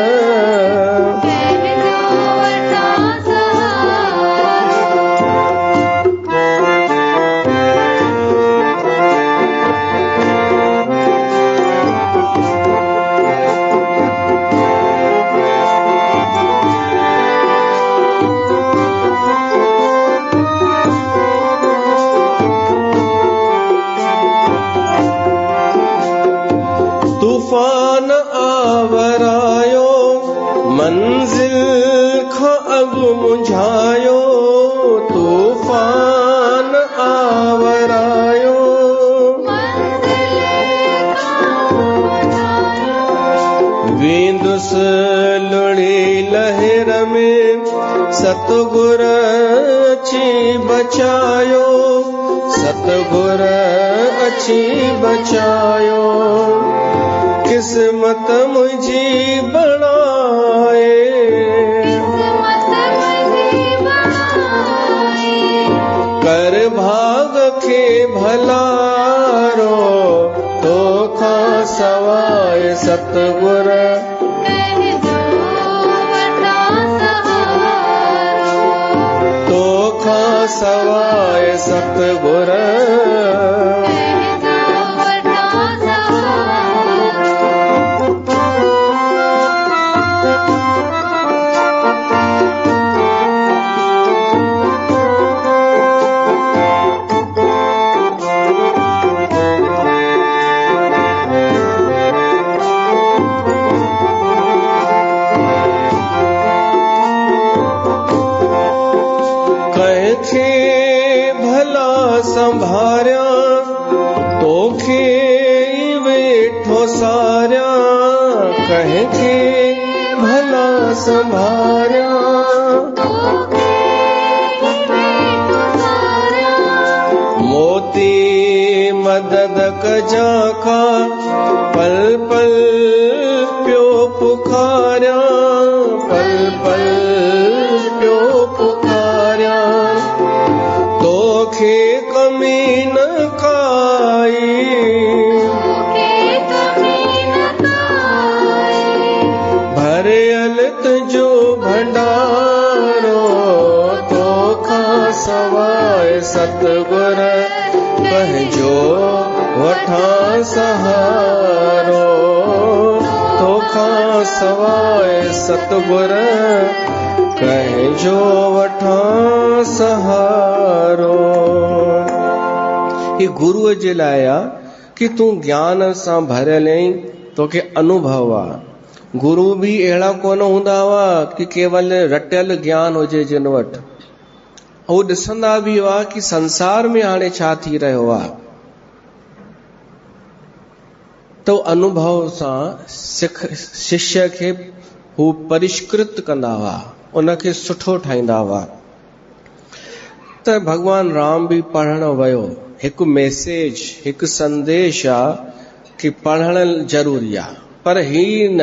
अब मुझायो, तूफान आवरायो। वींदुस लुड़ी लहर में सतगुर अची बचायो, सतगुर अची बचायो। किस्मत मुझी बनाए, कर भाग के भलारो, तो खा सवाए सतगुर तो खा सवाए सतगुर। संभारिया तोखे वेठो सारिया, कह के भला संभारिया। मोती मदद कजा का पल पल प्यो पुकारिया, पल पल प्यो पुकारिया। तोखे कमी न काई, भरियल तुझो भंडारो, तो खा सवाए सतगुर कहजो वठा सहारो, तो खा सवाए सतगुर कहजो वठा सहारो। ये गुरु जे लाइ आ कि तूं ज्ञान सां भरियल आहीं, तोखे अनुभव आ। गुरु भी अहिड़ा कोन हूंदा हुआ कि केवल रटियल ज्ञान हुजे जिन वटि, हू ॾिसंदा बि हुआ कि संसार में हाणे छा थी रहियो आ, तो अनुभव सां शिष्य खे हू परिष्कृत कंदा हुआ, उनखे सुठो ठाहींदा हुआ। त भगवान राम भी पढ़ण वियो, हिकु मैसेज हिकु संदेश आ कि पढ़ण जरूरी आ, पर ही न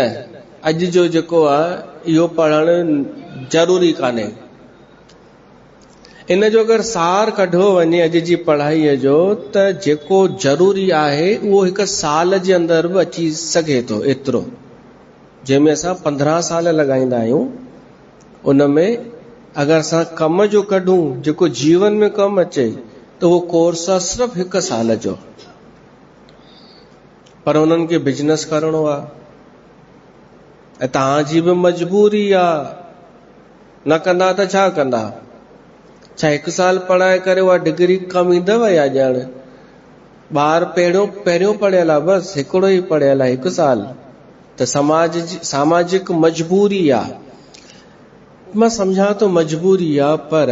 अॼु जो जेको आहे इहो पढ़ण जरूरी कान्हे। इन जो अगरि सार कढो वञे अॼु जी पढ़ाईअ जो, त जेको जरूरी आहे उहो हिकु साल जे अंदरि बि अची सघे थो, एतिरो जंहिंमें असां 15 साल लॻाईंदा आहियूं, उनमें अगरि असां कम जो कढूं जेको जीवन में कमु अचे त उहो कोर्स आहे सिर्फ़ु 1 साल जो। पर उन्हनि खे बिजनेस करणो आहे ऐं तव्हांजी बि मजबूरी आहे, न कंदा त छा कंदा? छा 1 साल पढ़ाए करे उहा डिग्री कम ईंदव या ॼण? ॿार पहिरियों पढ़ियल आहे, बसि हिकिड़ो ई पढ़ियल आहे 1 साल, त सामाजिक मजबूरी आहे। मां सम्झां थो मजबूरी आहे, पर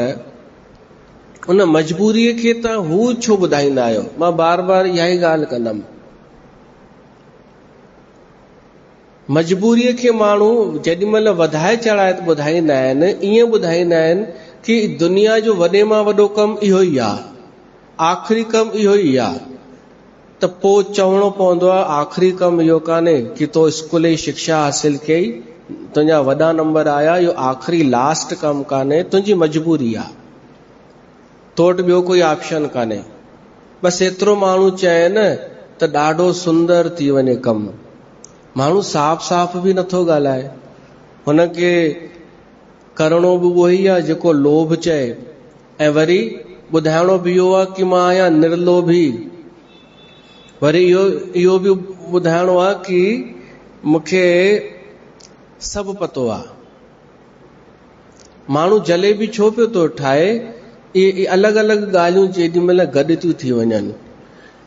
उन मजबूरीअ खे तव्हां हू छो ॿुधाईंदा आहियो? मां बार बार इहा ई ॻाल्हि कंदमि। मजबूरीअ खे माण्हू जेॾी महिल वधाए चढ़ाए ॿुधाईंदा आहिनि, ईअं ॿुधाईंदा आहिनि कि दुनिया जो वॾे मां वॾो कमु इहो ई आहे, आख़िरी कमु इहो ई आहे। त पोइ चवणो पवंदो आहे आख़िरी कमु इहो कान्हे कि तो स्कूली शिक्षा हासिल कई, तुंहिंजा वॾा नंबर आया, इहो आख़िरी लास्ट कमु कान्हे, तुंहिंजी मजबूरी आहे, तो वटि ॿियो कोई ऑप्शन कान्हे। बसि एतिरो माण्हू चए न त ॾाढो सुंदर थी वञे कमु। माण्हू साफ़ साफ़ बि नथो ॻाल्हाए, हुनखे करणो बि उहो ई आहे जेको लोभ चए, ऐं वरी ॿुधाइणो बि इहो आहे कि मां आहियां निर्लोभी। वरी इहो बि ॿुधाइणो आहे कि मूंखे सभु पतो आहे। माण्हू जलेबी छो पियो थो ठाहे? इहे अलॻि अलॻि ॻाल्हियूं जेॾी महिल गॾु थियूं थी वञनि।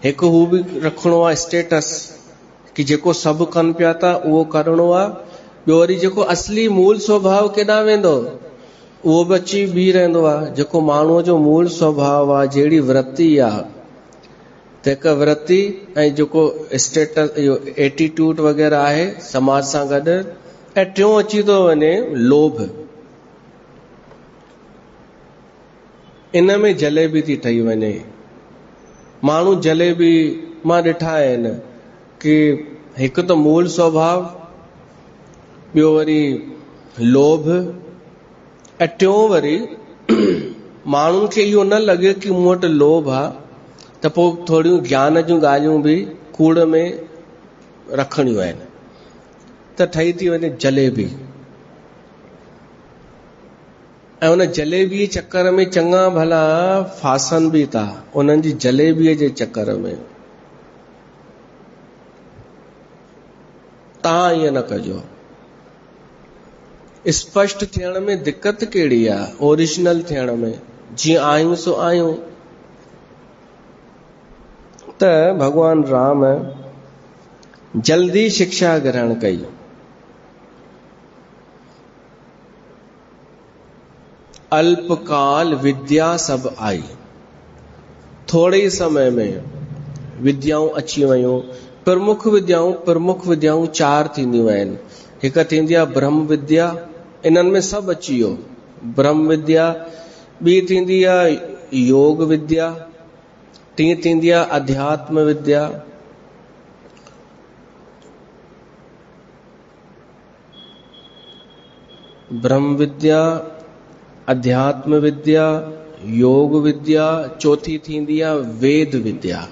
हिकु हू बि रखिणो आहे स्टेटस कि जेको सभु कनि पिया था उहो करिणो आहे। ॿियो वरी जेको असली मूल स्वभाव केॾां वेंदो? उहो बि अची बीह रहंदो आहे। जेको माण्हूअ जो मूल स्वभाव आहे, जहिड़ी वृत्ति आहे, त हिक वृत्ति ऐं जेको स्टेटस इहो एटीट्यूड वग़ैरह आहे समाज सां गॾु, ऐं टियों अची थो वञे लोभ। इन में जलेबी थी ठही वञे। माण्हू जलेबी मां ॾिठा आहिनि कि हिकु त मूल स्वभाव, ॿियो वरी लोभ, ऐं टियों वरी माण्हुनि खे इहो न लॻे कि मूं वटि लोभ आहे त पोइ थोड़ियूं ज्ञान जूं ॻाल्हियूं बि कूड़ में रखणियूं आहिनि, त ठही थी वञे जलेबी। ऐं उन जलेबीअ चक्कर में चङा भला फासन बि था, उन्हनि जी जलेबीअ जे चक्कर में। तव्हां ईअं न कजो। स्पष्ट थियण में दिक़त कहिड़ी आहे? ओरिजिनल थियण में, जीअं आहियूं सो आहियूं। त भगवान राम जल्दी शिक्षा ग्रहण कई। अल्पकाल विद्या सब आई। थोड़े ही समय में विद्याऊं अची वयूं। प्रमुख विद्याऊं चार थींदियूं आहिनि। हिकु थींदी आहे ब्रह्म विद्या, इन्हनि में सभु अची वियो। ब्रह्म विद्या। ॿी थींदी आहे योग विद्या। टी थींदी आहे अध्यात्म विद्या। ब्रह्म विद्या, अध्यात्म विद्या, योग विद्या। चौथी थींदी आहे वेद विद्या।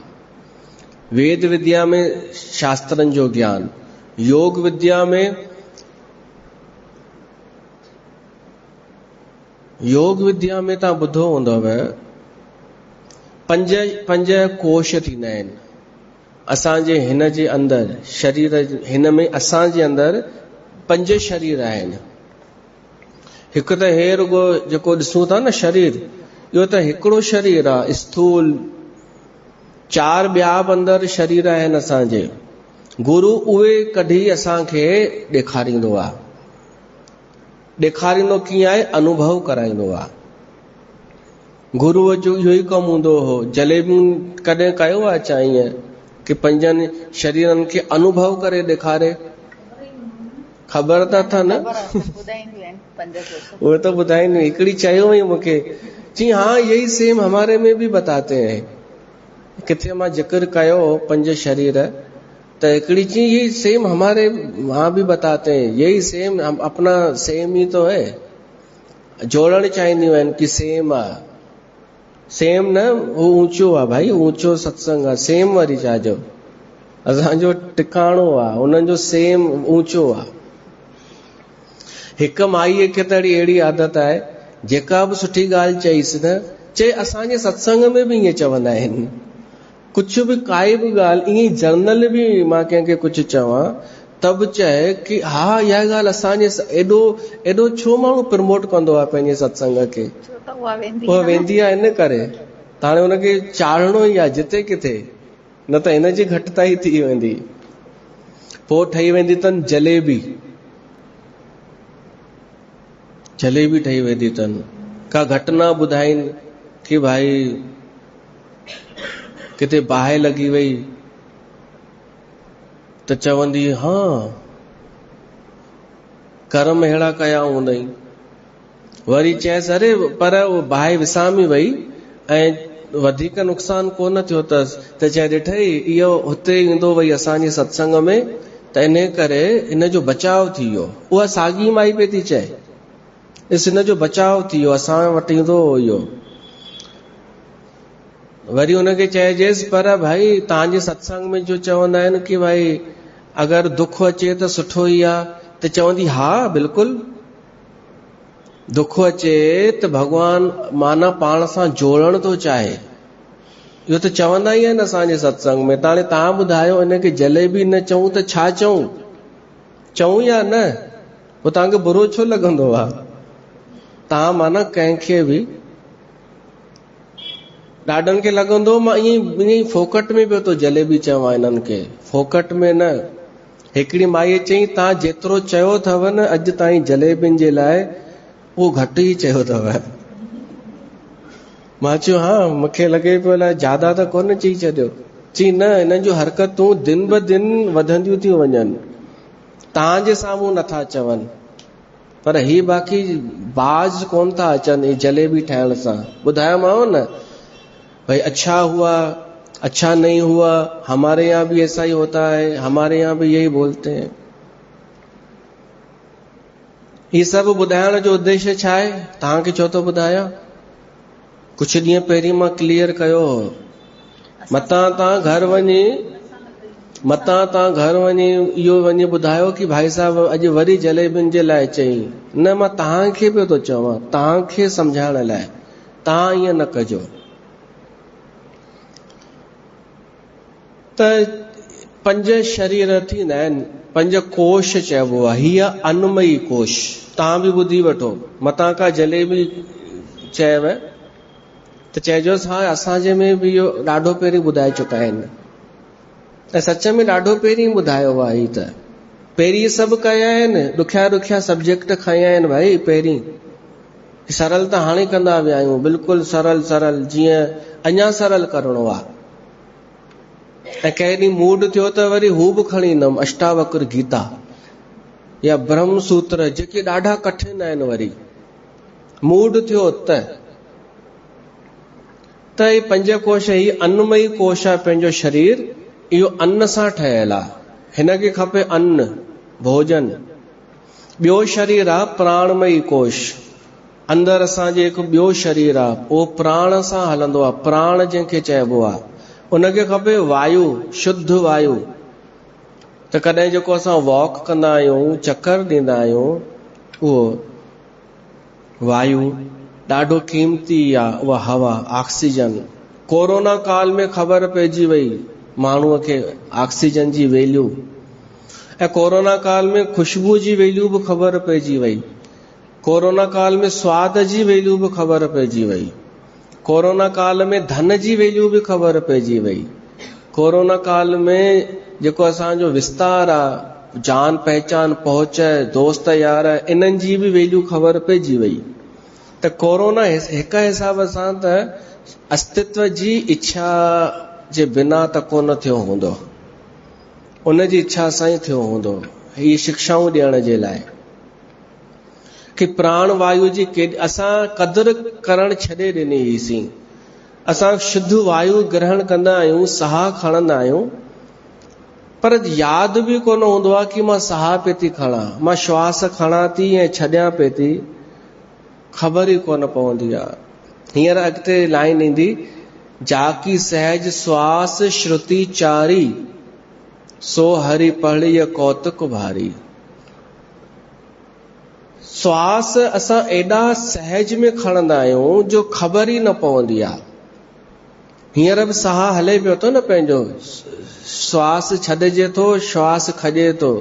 वेद विद्या में शास्त्रनि जो ज्ञान। योग विद्या में तव्हां ॿुधो हूंदव पंज कोश थींदा आहिनि असांजे हिन जे अंदरि शरीर। हिन में असांजे अंदरि 5 शरीर आहिनि। हिकु त हे रुगो जेको ॾिसूं था न शरीर, इहो त हिकिड़ो शरीर आहे स्थूल। 4 ॿिया बि अंदरि शरीर आहिनि असांजे। गुरु उहे कढी असांखे ॾेखारींदो आहे। ॾेखारींदो कीअं आहे? अनुभव कराईंदो आहे। गुरुअ जो इहो ई कमु हूंदो हो। जलेबियूं कॾहिं कयो आहे चाहीअ कि 5 शरीरनि खे अनुभव करे ॾेखारे? ख़बर त था न? वो तो ॿुधाईंदियूं। हिकिड़ी चयो हुई मूंखे, जी हाँ यही सेम हमारे में भी बताते हैं। किथे मां जिक्र कयो 5 शरीर, त हिकिड़ी चई यही सेम हमारे वहाँ भी बताते हैं। यही सेम अपना सेम ही तो है। जोड़ण चाहींदियूं आहिनि कि सेम आहे। सेम न, वो ऊंचो आहे भाई, ऊंचो सत्संग आहे। सेम वरी छाजो? असांजो टिकाणो आहे, उन्हनि जो सेम ऊंचो आहे। हिकु माईअ खे त अहिड़ी आदत आहे, जेका बि सुठी ॻाल्हि चईसि न, चए असांजे सत्संग में बि ईअं चवंदा आहिनि। कुझु बि काई बि ॻाल्हि ईअं जर्नल बि मां कंहिंखे कुझु चवां त बि चए कि हा इहा ॻाल्हि असांजे एॾो छो माण्हू प्रमोट कंदो आहे पंहिंजे सत्संग खे? उहा वेंदी आहे इन करे। त हाणे हुनखे चाढ़णो ई आहे जिते किथे, न त हिनजी घटिताई थी वेंदी। पोइ ठही वेंदी अथनि जलेबी। जलेबी ठही वेंदी अथनि। का घटना ॿुधाइनि कि भाई किथे बाहि लॻी वई त चवंदी हाँ कर्म अहिड़ा कया हूंदई। वरी चएसि अरे पर उहो बाहि विसामी वई ऐं वधीक नुक़सान कोन थियो अथसि। त चए ॾिठई इहो हुते ईंदो वई असांजे सत्संग में, त इन करे इन जो बचाव थी वियो। उहा साॻी माई पई थी चए, इन जो बचाव थी वियो, असां वटि ईंदो हो इहो। वरी हुनखे चइजेसि पर भाई तव्हांजे सत्संग में जो चवंदा आहिनि कि भाई अगरि दुख अचे त सुठो ई आहे, त चवंदी हा बिल्कुलु। दुख अचे त भगवान माना पाण सां जोड़ण थो चाहे। इहो त चवंदा ई आहिनि असांजे सत्संग में। त हाणे तव्हां ॿुधायो इनखे जलेबी न चऊं त छा चऊं? चऊं या न? पोइ तव्हांखे बुरो छो लॻंदो आहे? तव्हां माना कंहिंखे बि ॾाढनि खे लॻंदो मां ईअं फोकट में पियो थो जलेबी चवां इन्हनि खे। फोकट में न। हिकिड़ी माईअ चई तव्हां जेतिरो चयो अथव न अॼु ताईं जलेबियुनि जे लाइ, उहो घटि ई चयो अथव। मां चयो हा, मूंखे लॻे पियो अलाए ज्यादा त कोन चई छॾियो। चई न, हिननि जूं हरकतूं दिन ब दिन वधंदियूं थियूं वञनि, तव्हांजे साम्हूं नथा चवनि, पर ही बाक़ी बाज कोन था अचनि जलेबी ठाहिण सां। ॿुधायोमांव न भाई अच्छा हुआ अच्छा नहीं हुआ, हमारे यहाँ भी ऐसा ही होता है, हमारे यहाँ भी यही बोलते हैं। ये सभु ॿुधाइण जो उद्देश्य छा आहे? तव्हांखे छो थो ॿुधायां? कुझु ॾींहं पहिरीं मां क्लियर कयो हो, मतां तव्हां घर वञी इहो वञी ॿुधायो कि भाई साहब अॼु वरी जलेबियुनि जे लाइ चई। न, मां तव्हांखे पियो थो चवां, तव्हांखे सम्झाइण लाइ, तव्हां ईअं न कजो। त 5 शरीर थींदा आहिनि, 5 कोश चइबो आहे। हीअ अन्नमयी कोश, तव्हां बि ॿुधी वठो। मतां का जलेबी चयव त चइजोसि हा असांजे में बि इहो ॾाढो पहिरीं ॿुधाए चुका आहिनि। ऐं सच में ॾाढो पहिरीं ॿुधायो आहे। त पहिरीं सभु कया आहिनि, ॾुखिया सब्जेक्ट खया आहिनि भाई। पहिरीं सरल त हाणे कंदा विया आहियूं, बिल्कुलु सरल जीअं अञा सरल करणो आहे। ऐं कंहिं ॾींहुं मूड थियो त वरी हू बि खणी ईंदुमि, अष्टावक्र गीता या ब्रह्म सूत्र, जेके ॾाढा कठिन आहिनि। वरी मूड थियो त ही 5 कोश, ही अन्नमयी कोश आहे। पंहिंजो शरीर इहो अन्न सां ठहियल आहे, हिनखे खपे अन्न, भोजन। ॿियो शरीर आहे प्राणमयी कोश, अंदरि असांजे हिकु ॿियो शरीर आहे, उहो प्राण सां हलंदो आहे, प्राण जंहिंखे चइबो आहे। उनखे खपे वायु, शुद्ध वायु। त कॾहिं जेको असां वॉक कंदा आहियूं, चक्कर ॾींदा आहियूं, उहो वायु ॾाढो क़ीमती आहे, उहा हवा, ऑक्सीजन। कोरोना काल में ख़बर पइजी वई माण्हूअ खे ऑक्सीजन जी वैल्यू, ऐं कोरोना काल में खुशबू जी वैल्यू बि ख़बर पइजी वई। कोरोना काल में स्वाद जी वैल्यू बि ख़बर पइजी वई। कोरोना काल में धन जी वैल्यू बि ख़बर पइजी वई। कोरोना काल में जेको असांजो विस्तार आहे, जान पहचान, पहुच, दोस्त यार, इन्हनि जी बि वैल्यू ख़बर पइजी वई। त कोरोना हिक हिसाब सां त अस्तित्व जी इच्छा जे बिना त कोन थियो हूंदो, उन जी इच्छा सां ई थियो हूंदो। ही शिक्षाऊं ॾियण जे लाइ कि प्राण वायु जी असां कदुर करण छॾे ॾिनी हुईसीं। असां शुद्ध वायु ग्रहण कंदा आहियूं, साह खणंदा आहियूं, पर यादि बि कोन हूंदो आहे कि मां साह पे थी खणां, मां श्वास खणां थी ऐं छॾियां पे थी, ख़बर ई कोन पवंदी आहे। हींअर अॻिते लाइन ईंदी, जाकी सहज श्वास श्रुति चारी, सो हरि पढ़िय कौतुक भारी। श्वास असां एॾा सहज में खणंदा आहियूं जो ख़बर ई न पवंदी आहे। हींअर बि साह हले पियो थो न पंहिंजो, श्वास छॾिजे थो, श्वास खॼे थो।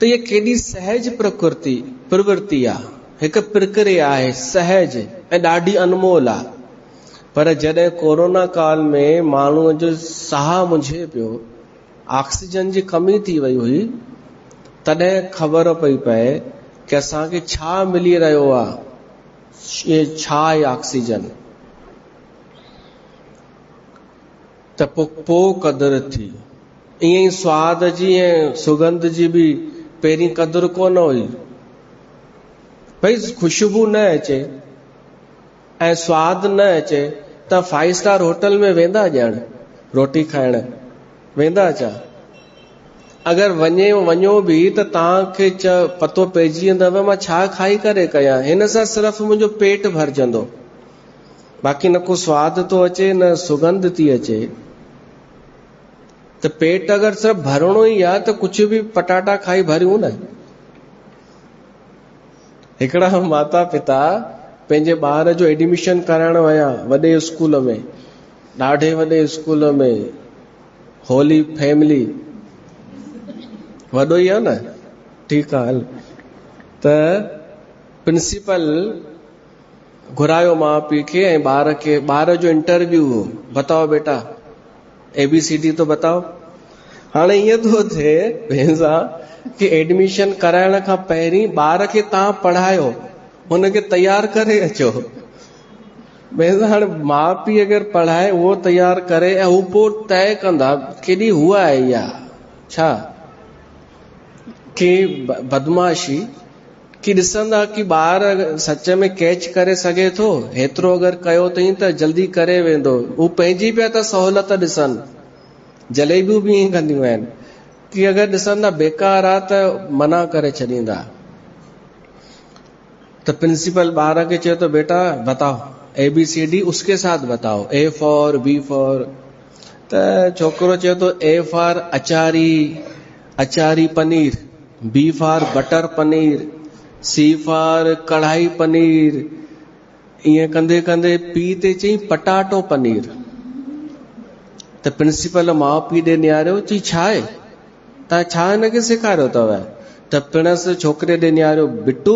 त इहा केॾी सहज प्रवृत्ति आहे, हिकु प्रक्रिया आहे, सहज ऐं ॾाढी अनमोल आहे। पर जॾहिं कोरोना काल में माण्हूअ जो साह मुंझे पियो, ऑक्सीजन जी कमी थी वई हुई, तॾहिं ख़बर पई पए कि असांखे छा मिली रहियो आहे, इहे छा आहे ऑक्सीजन। त पोइ क़दुरु थी। ईअं ई स्वाद जी ऐं सुगंध जी बि पहिरीं क़दुरु कोन हुई। भई खुशबू न अचे ऐं स्वाद न अचे त 5 स्टार होटल में वेंदा ॼण रोटी खाइण, वेंदा छा? अगर वञो बि त तव्हांखे पतो पइजी वेंदव मां छा खाई करे कयां। हिन सां सिर्फ़ु मुंहिंजो पेट भरजंदो, बाक़ी न को स्वाद थो अचे न सुगंध थी अचे। त पेट अगर सिर्फ़ु भरणो ई आहे त कुछ बि पटाटा खाई भरियूं न। हिकिड़ा माता पिता पंहिंजे ॿार जो एडमिशन कराइण विया वॾे स्कूल में, ॾाढे वॾे स्कूल में, होली फैमिली, वॾो ई आहे न, ठीकु आहे हल। त प्रिंसिपल घुरायो माउ पीउ खे ऐं ॿार खे, ॿार जो इंटरव्यू हो, बताओ बेटा ABCD तो बताओ। हाणे ईअं थो थिए भेण सां कि एडमिशन कराइण खां पहिरीं ॿार खे तव्हां पढ़ायो, हुनखे तैयार करे अचो। भेण सां हाणे माउ पीउ अगरि पढ़ाए उहो तैयार करे ऐं हू पोइ तय कंदा केॾी हुआ आहे इहा छा की बदमाशी कि ॾिसंदा कि ॿार सच में कैच करे सघे थो, हेतिरो अगरि कयो अथई त जल्दी करे वेंदो। हू पंहिंजी पिया त सहूलियत ॾिसनि, जलेबियूं बि ईअं कंदियूं आहिनि कि अगरि ॾिसंदा बेकार आहे त मना करे छॾींदा। तो प्रिंसिपल ॿार खे चए तो बेटा बताओ ABCD उसके साथ बताओ, A फॉर B फॉर। त छोकिरो चए तो A for achari paneer, B for butter paneer, C for kadai paneer. ईअं कंदे कंदे P ते चई पटाटो पनीर। त प्रिंसिपल माउ पीउ ॾे निहारियो, चई छा आहे, तव्हां छा हिनखे सेखारियो अथव? त पिणस छोकिरे ॾे निहारियो, बिट्टू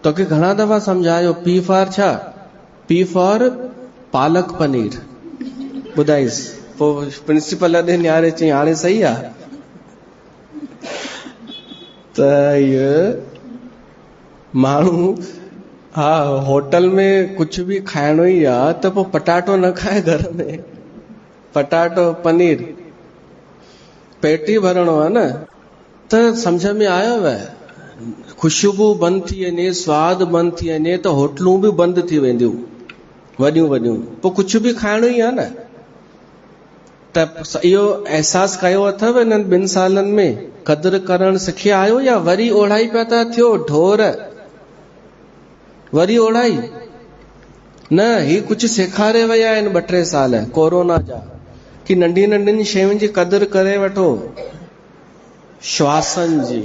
तोखे घणा दफ़ा सम्झायो, P फॉर छा? P for palak paneer. ॿुधाइस। पोइ प्रिंसिपल ॾे निहारे चई हाणे सही आहे। त इहो माण्हू हा होटल में कुछ भी खाइणो ई आहे त पोइ पटाटो न खाए घर में, पटाटो पनीर पेट ई भरणो आहे न। त सम्झ में आयो वह खुशबू बंदि थी वञे, स्वाद बंदि थी वञे त होटलूं बि बंदि थी वेंदियूं वॾियूं वॾियूं, पोइ कुछ बि खाइणो ई आहे न। त इहो अहसास कयो अथव इन्हनि 2 सालनि में? क़दुरु करणु सिखिया आहियो या वरी ओढ़ाई पिया था थियो ढोर? वरी ओढ़ाई न, ही कुछ सेखारे विया आहिनि 2-3 साल कोरोना जा कि नंढी नंढियुनि शयुनि जी क़दुरु करे वठो। श्वासनि जी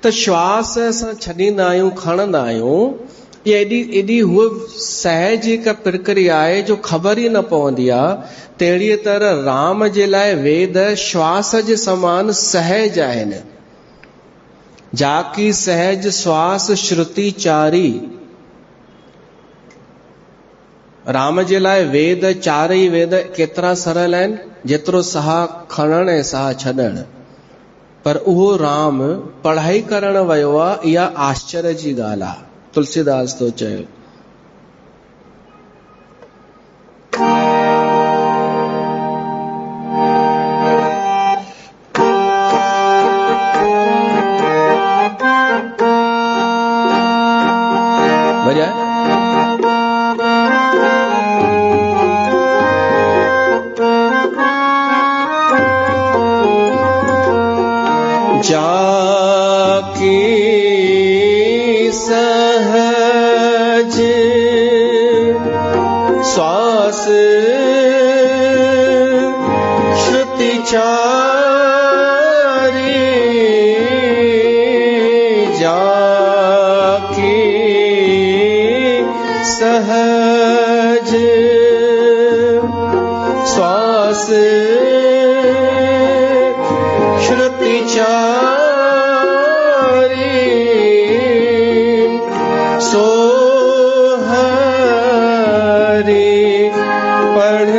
त श्वास असां छॾींदा आहियूं, खणंदा आहियूं, ये एडी हुआ सहज हिकु प्रक्रिया आहे जो ख़बर ई न पवंदी आहे। तहिड़ीअ तरह राम जे लाइ वेद श्वास जे समान सहज आहिनि। जाकी सहज श्वास श्रुति चारी। राम जे लाइ वेद 4 वेद केतिरा सरल आहिनि, जेतिरो साह खणणु ऐं साह छॾणु। पर उहो राम पढ़ाई करण वियो आहे, इहा आश्चर्य जी ॻाल्हि आहे। तुलसीदास तो चयो। बढ़िया जाकी सहज श्वास श्रुति चारी, जाकी सहज श्वास श्रुति चारी, सो हरि पढ़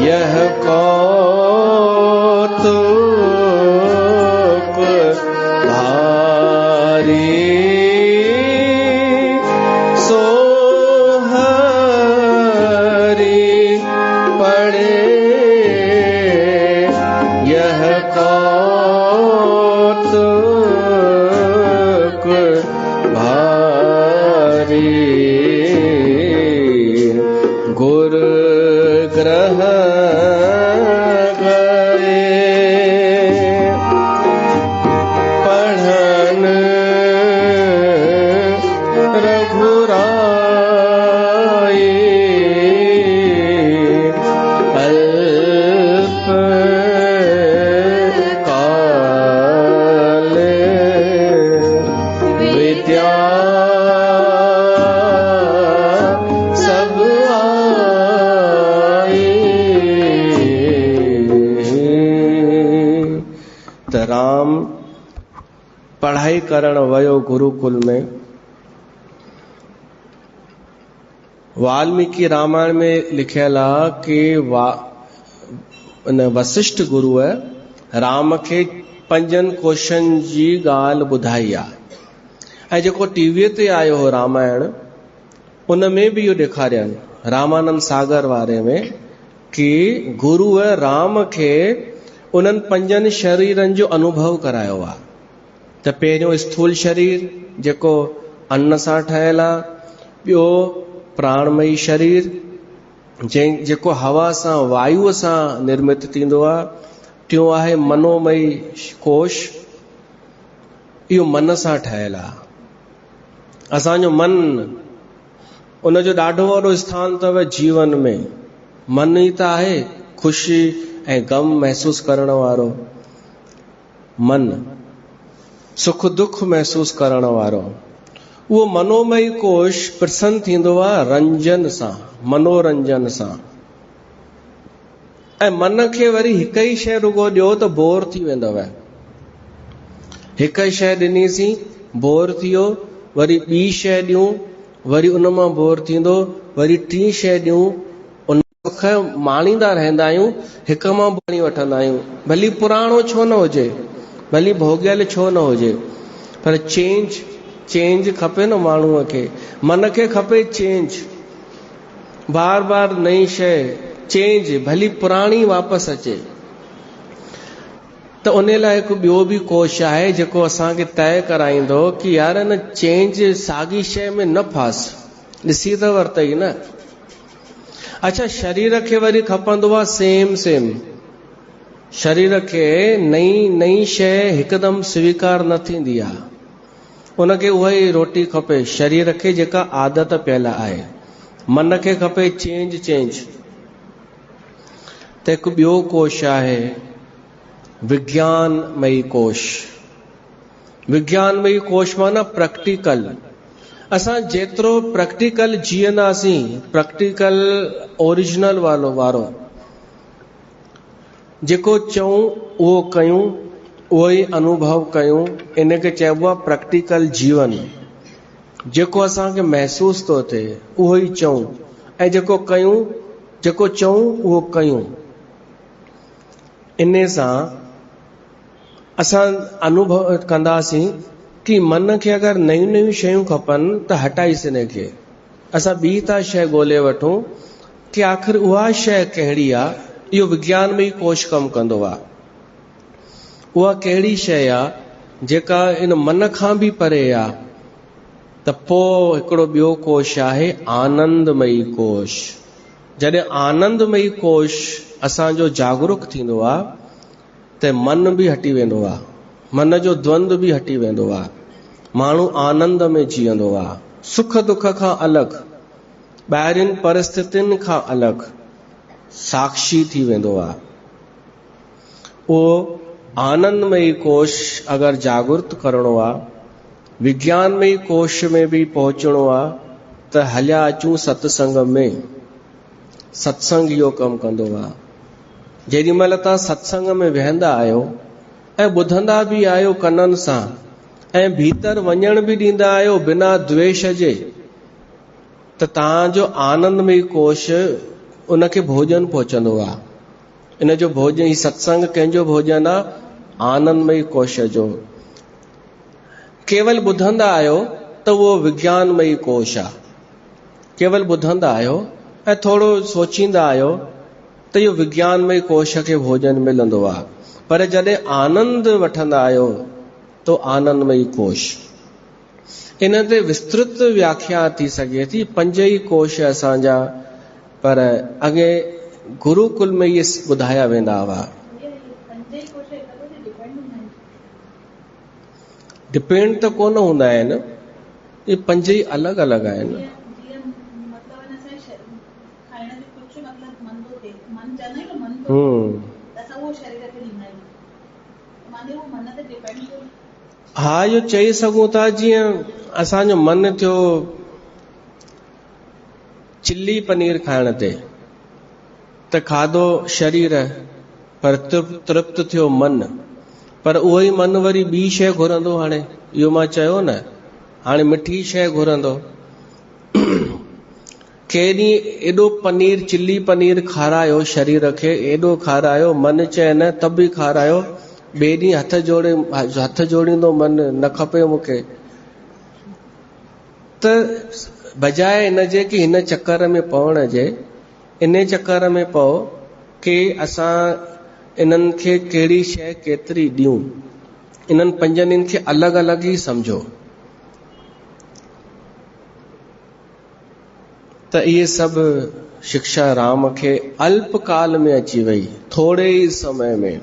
यह कौतुक भारी, सो हरि पढ़ यह कौतुक भारी। गुर ग्रह गए पढ़न रघुराई, अल्प काल विद्या सब आई। त राम पढ़ाई करण वयो गुरुकुल में। वाल्मीकि रामायण में लिखियल आहे कि वशिष्ठ गुरुअ राम खे 5 कोशनि जी ॻाल्हि ॿुधाई आहे। ऐं जेको टीवीअ ते आयो हो रामायण, उन में बि इहो ॾेखारियनि रामानंद सागर वारे में कि गुरुअ राम खे उन्हनि 5 शरीरनि जो अनुभव करायो आहे। त पहिरियों स्थूल शरीर जेको अन्न सां ठहियल आहे, ॿियो प्राणमयी शरीर जेको हवा सां वायुअ सां निर्मित थींदो आहे, टियों आहे मनोमयी कोश, इहो मन सां ठहियल आहे। असांजो मन, उनजो ॾाढो वॾो स्थान अथव जीवन में। मन ई त आहे ख़ुशी ऐं गम महसूस करण वारो, मन सुख दुख महसूस करण वारो। उहो मनोमयी कोश प्रसन्न थींदो आहे रंजन सां, मनोरंजन सां। ऐं मन खे वरी हिक ई शइ रुगो ॾियो त बोर थी वेंदव। हिक शइ ॾिनीसीं, बोर थी वियो, वरी ॿी शइ ॾियूं, वरी उन मां बोर थींदो, वरी 3 शइ ॾियूं, उन सुख माणींदा रहंदा आहियूं, हिक मां खणी वठंदा आहियूं, भली पुराणो छो न हुजे, भली भोगियल छो न हुजे, पर चेंज खपे न माण्हूअ खे। मन खे खपे चेंज, बार बार नई शइ, चेंज, भली पुराणी वापसि अचे। त उन लाइ हिकु ॿियो बि कोश आहे जेको असांखे तय कराईंदो कि यार न चेंज, साॻी शइ में न फास, ॾिसी त वरितई न। अच्छा, शरीर खे वरी खपंदो आहे सेम। शरीर खे नई शइ हिकदमि स्वीकार न थींदी आहे, उनखे उहा ई रोटी खपे, शरीर खे जेका आदत पियल आहे। मन खे खपे चेंज। त हिकु ॿियो कोश आहे विज्ञानमयी कोश। विज्ञानमयी कोश माना प्रैक्टिकल। असां जेतिरो प्रैक्टिकल जीअंदासीं, प्रैक्टिकल ओरिजिनल वारो जेको चऊं उहो कयूं, उहो ई अनुभव कयूं, इनखे चइबो आहे प्रैक्टिकल जीवन। जेको असांखे महसूस थो थिए उहो ई चऊं, ऐं जेको चऊं उहो कयूं। इन सां असां अनुभव कंदासीं कि मन खे अगरि नयूं शयूं खपनि त हटाईसीं हिन खे। असां ॿी था शइ ॻोल्हे वठूं कि आख़िर उहा शइ कहिड़ी आहे। इहो विज्ञानमयी कोश कमु कंदो आहे। उहा कहिड़ी शइ आहे जेका इन मन खां बि परे आहे। त पोइ हिकिड़ो ॿियो कोश आहे आनंदमयी कोश। जॾहिं आनंदमयी कोश असांजो जागरूक थींदो आहे त मन बि हटी वेंदो आहे, मन जो द्वंद्व बि हटी वेंदो आहे, माण्हू आनंद में जीअंदो आहे, सुख दुख खां अलॻि, ॿाहिरियुनि परिस्थितियुनि खां अलॻि साक्षी थी वेंदो आहे। उहो आनंदमयी कोश अगरि जागृत करणो आहे, विज्ञानमयी कोश में बि पहुचणो आहे, त हलिया अचूं सत्संग में। सत्संग इहो कमु कंदो आहे। जेॾी महिल तव्हां सत्संग में वेहंदा आहियो ऐं ॿुधंदा बि आहियो कननि सां, ऐं भीतर वञण बि ॾींदा आहियो बिना द्वेष जे, त तव्हांजो आनंदमयी कोश उनखे भोजन पहुचंदो आहे। इन जो भोजन, ही सत्संग कंहिंजो भोजन आहे? आनंदमयी कोश जो। केवल ॿुधंदा आहियो त उहो विज्ञानमयी कोश आहे। केवल ॿुधंदा आहियो ऐं थोरो सोचींदा आहियो त इहो विज्ञानमयी कोश खे भोजन मिलंदो आहे। पर जॾहिं आनंद वठंदा आहियो तो आनंदमयी कोश। इन ते विस्तृत व्याख्या थी सघे थी, 5 ई कोश असांजा, पर अॻे गुरुकुल में इहे ॿुधाया वेंदा हुआ। डिपेंड त कोन हूंदा आहिनि, इहे 5 ई अलॻि अलॻि आहिनि। हा, इहो चई सघूं था। जीअं असांजो मन थियो चिल्ली पनीर खाइण ते, त खाधो शरीर, पर तृप्त थियो मन। पर उहो ई मन वरी ॿी शइ घुरंदो। हाणे इहो मां चयो न, हाणे मिठी शइ घुरंदो। केॾी एॾो पनीर चिली पनीर खारायो शरीर खे, एॾो खारायो, मन चए न त बि खारायो, ॿिए ॾींहुं हथ जोड़ींदो मन न खपे मूंखे। त बजाए इन जे कि हिन चक्कर में पवण जे, इन चक्कर में पओ कि असां इन्हनि खे कहिड़ी शइ केतिरी ॾियूं, इन्हनि पंजनि खे अलॻि अलॻि ई समझो। त इहे सभु शिक्षा राम खे अल्प काल में अची वई, थोरे ई समय में।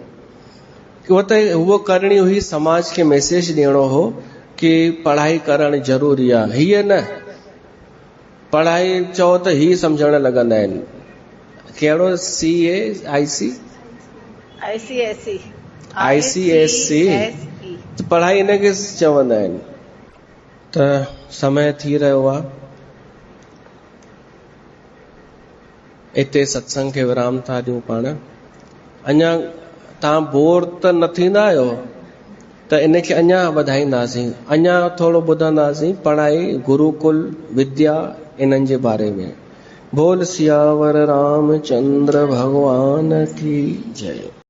उहो करणी हुई, समाज खे मैसेज ॾियणो हो कि पढ़ाई करणु ज़रूरी आहे। हीअ न पढ़ाई चओ त ही सम्झण लॻंदा आहिनि, कहिड़ो ICSE त पढ़ाई इनखे चवंदा आहिनि। त समय थी रहियो आहे, हिते सत्संग खे विराम था ॾियूं पाण। अञा तव्हां बोर त न थींदा आहियो त इनखे अञा वधाईंदासीं, अञा थोरो ॿुधंदासीं पढ़ाई, गुरुकुल विद्या इन्हनि जे बारे में। बोल सियावर रामचंद्र भगवान की जय।